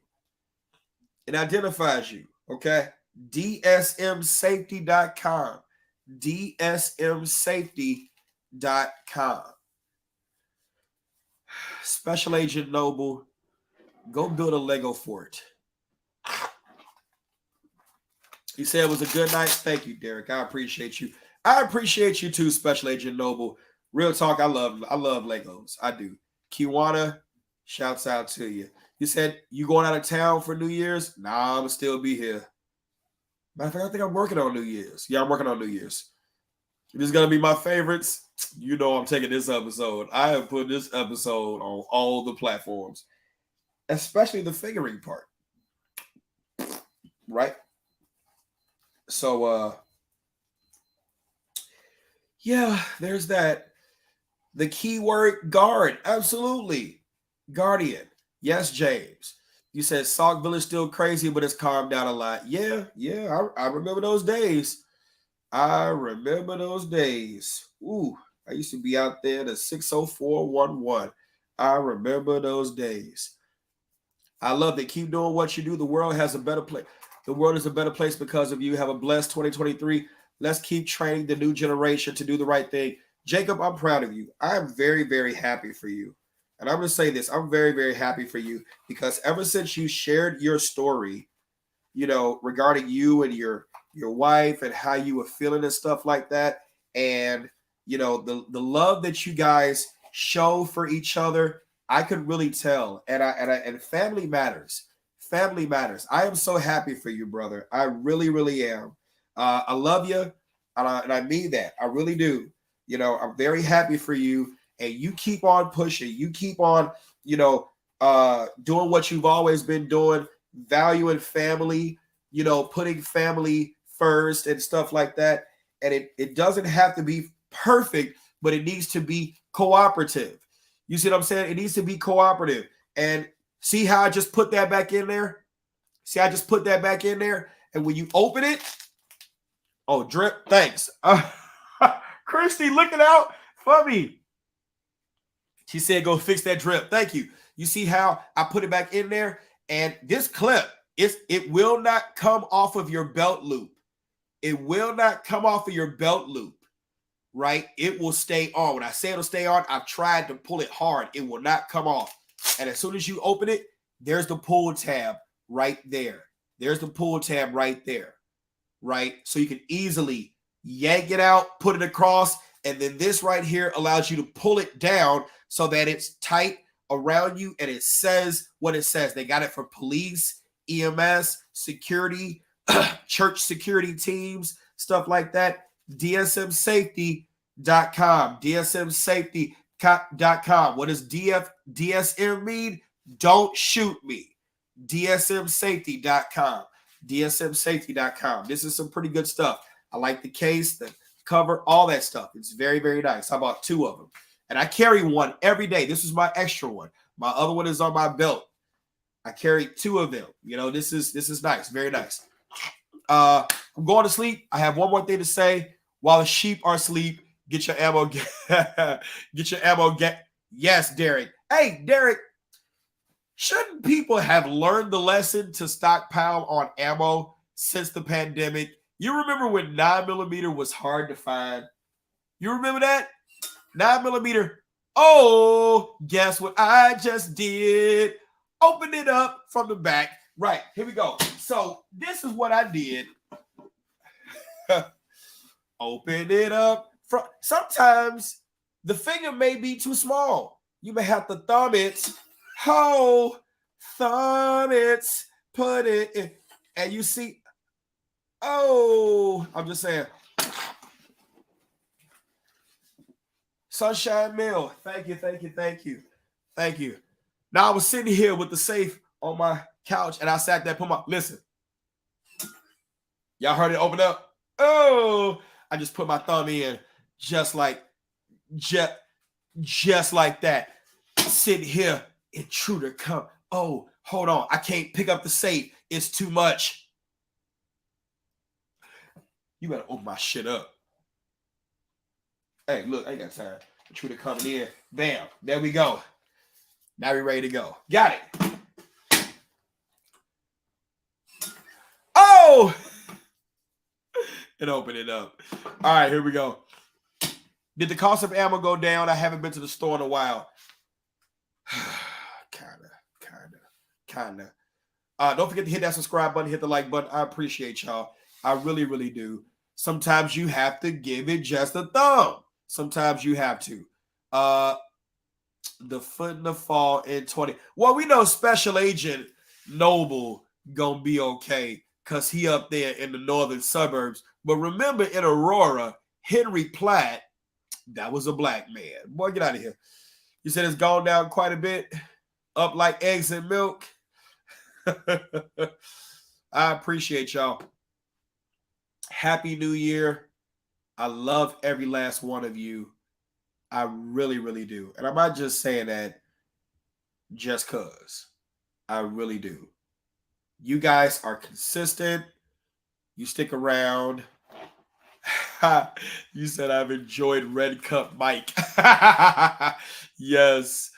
Okay? DSMsafety.com. DSMsafety.com. Special Agent Noble, go build a Lego fort. He said it was a good night. Thank you, Derek. I appreciate you. I appreciate you too, Special Agent Noble. Real talk, I love Legos. I do. Kiwana, shouts out to you. You said you going out of town for New Year's? Nah, I'm going to still be here. Matter of fact, I think I'm working on New Year's. Yeah, I'm working on New Year's. This is going to be my favorites. You know I'm taking this episode. I have put this episode on all the platforms, especially the figuring part. Right? So, yeah, there's that. The keyword guard. Absolutely. Guardian. Yes, James. You said Saukville is still crazy, but it's calmed down a lot. Yeah, I remember those days. Ooh, I used to be out there to 60411. I remember those days. I love it. Keep doing what you do. The world has a better place. The world is a better place because of you. Have a blessed 2023. Let's keep training the new generation to do the right thing. Jacob, I'm proud of you. I'm very, very happy for you. And I'm going to say this. I'm very, very happy for you because ever since you shared your story, you know, regarding you and your wife and how you were feeling and stuff like that, and, you know, the love that you guys show for each other, I could really tell. And family matters. Family matters. I am so happy for you, brother. I really, really am. I love you, and I mean that. I really do. You know, I'm very happy for you, and you keep on pushing. You keep on, you know, doing what you've always been doing, valuing family, you know, putting family first and stuff like that. And it doesn't have to be perfect, but it needs to be cooperative. You see what I'm saying? It needs to be cooperative. And see how I just put that back in there? See, I just put that back in there. And when you open it, oh, drip, thanks. Christy, looking out for me. She said, go fix that drip. Thank you. You see how I put it back in there? And this clip, it will not come off of your belt loop. It will not come off of your belt loop, right? It will stay on. When I say it'll stay on, I've tried to pull it hard. It will not come off. And as soon as you open it, there's the pull tab right there. There's the pull tab right there, right? So you can easily yank it out, put it across, and then this right here allows you to pull it down so that it's tight around you and it says what it says. They got it for police, EMS, security, church security teams, stuff like that. DSMsafety.com. DSMsafety.com. What does DSM mean? Don't shoot me. DSMsafety.com. DSMsafety.com. This is some pretty good stuff. I like the case, the cover, all that stuff. It's very, very nice. I bought 2 of them. And I carry one every day. This is my extra one. My other one is on my belt. I carry 2 of them. You know, this is nice. Very nice. I'm going to sleep. I have one more thing to say. While the sheep are asleep, get your ammo. Get your ammo. Yes, Derek. Hey, Derek. Shouldn't people have learned the lesson to stockpile on ammo since the pandemic? You remember when 9mm was hard to find? You remember that? 9mm. Oh, guess what I just did? Open it up from the back. Right, here we go. So this is what I did. Open it up. Sometimes the finger may be too small. You may have to thumb it. Oh, thumb it. Put it in. And you see, oh, I'm just saying. Sunshine Mill. Thank you, thank you, thank you. Thank you. Now I was sitting here with the safe on my couch and I sat there, listen. Y'all heard it open up? Oh, I just put my thumb in just like that. Sitting here, intruder come. Oh, hold on. I can't pick up the safe. It's too much. You better open my shit up. Hey, look, I ain't got time. Intruder coming in. Bam. There we go. Now we're ready to go. Got it. Oh! And open it up. All right, here we go. Did the cost of ammo go down? I haven't been to the store in a while. Kinda. Don't forget to hit that subscribe button, hit the like button. I appreciate y'all. I really, really do. Sometimes you have to give it just a thumb. Sometimes you have to. The foot in the fall in 20. Well, we know Special Agent Noble gonna be okay because he up there in the northern suburbs. But remember, in Aurora, Henry Platt, that was a black man. Boy, get out of here. You said it's gone down quite a bit, up like eggs and milk. I appreciate y'all. Happy New Year. I love every last one of you. I really, really do. And I'm not just saying that just because. I really do. You guys are consistent. You stick around. You said I've enjoyed Red Cup Mike. Yes.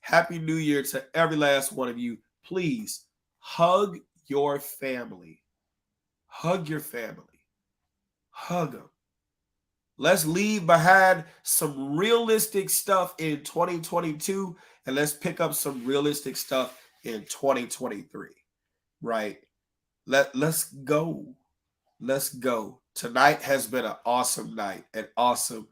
Happy New Year to every last one of you. Please hug your family. Hug your family. Hug them. Let's leave behind some realistic stuff in 2022 and let's pick up some realistic stuff in 2023. Right? Let's go. Let's go. Tonight has been an awesome night. An awesome.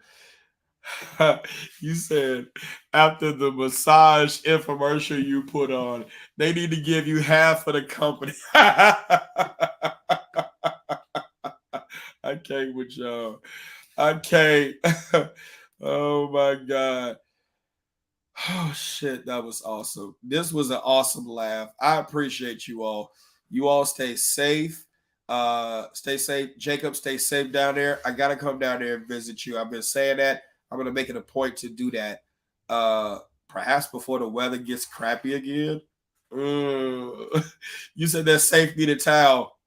You said after the massage infomercial you put on, they need to give you half of the company. I can't with y'all. I can't. Oh my God. Oh shit, that was awesome. This was an awesome laugh. I appreciate you all. You all stay safe. Stay safe. Jacob, stay safe down there. I gotta come down there and visit you. I've been saying that. I'm gonna make it a point to do that. Perhaps before the weather gets crappy again. You said that safe need a towel.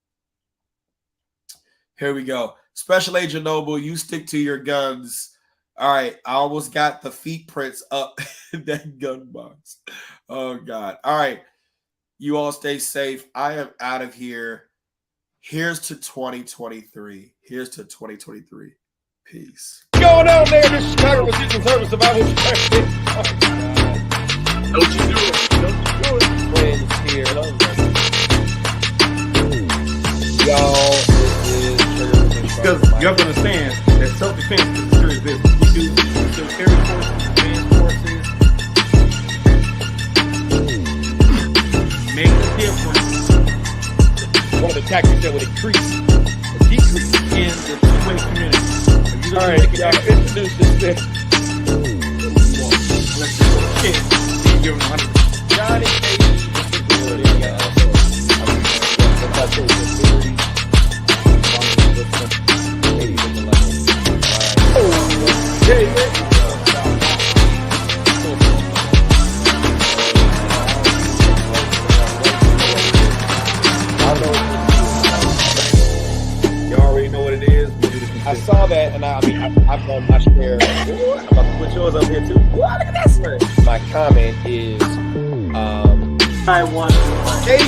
Here we go. Special Agent Noble, you stick to your guns. All right, I almost got the feet prints up in that gun box. Oh, God. All right, you all stay safe. I am out of here. Here's to 2023. Here's to 2023. Peace. Going on there, this is Chicago Precision Service Survival. Don't you do it. Don't you do it. Friends here. y'all, Because you have to understand that self-defense is a serious business. We do military forces, defense forces. Make the difference one of the tactics that would increase or decrease. in the two-way community. If you All don't right, make it y'all happen, introduce this thing. let's do shit. Give them 100. Johnny Cage. You already know what it is. We do the I saw that, and I mean, I've done my share. Ooh, I'm about to put yours up here too. Ooh, look at this one. My comment is, I want. hey,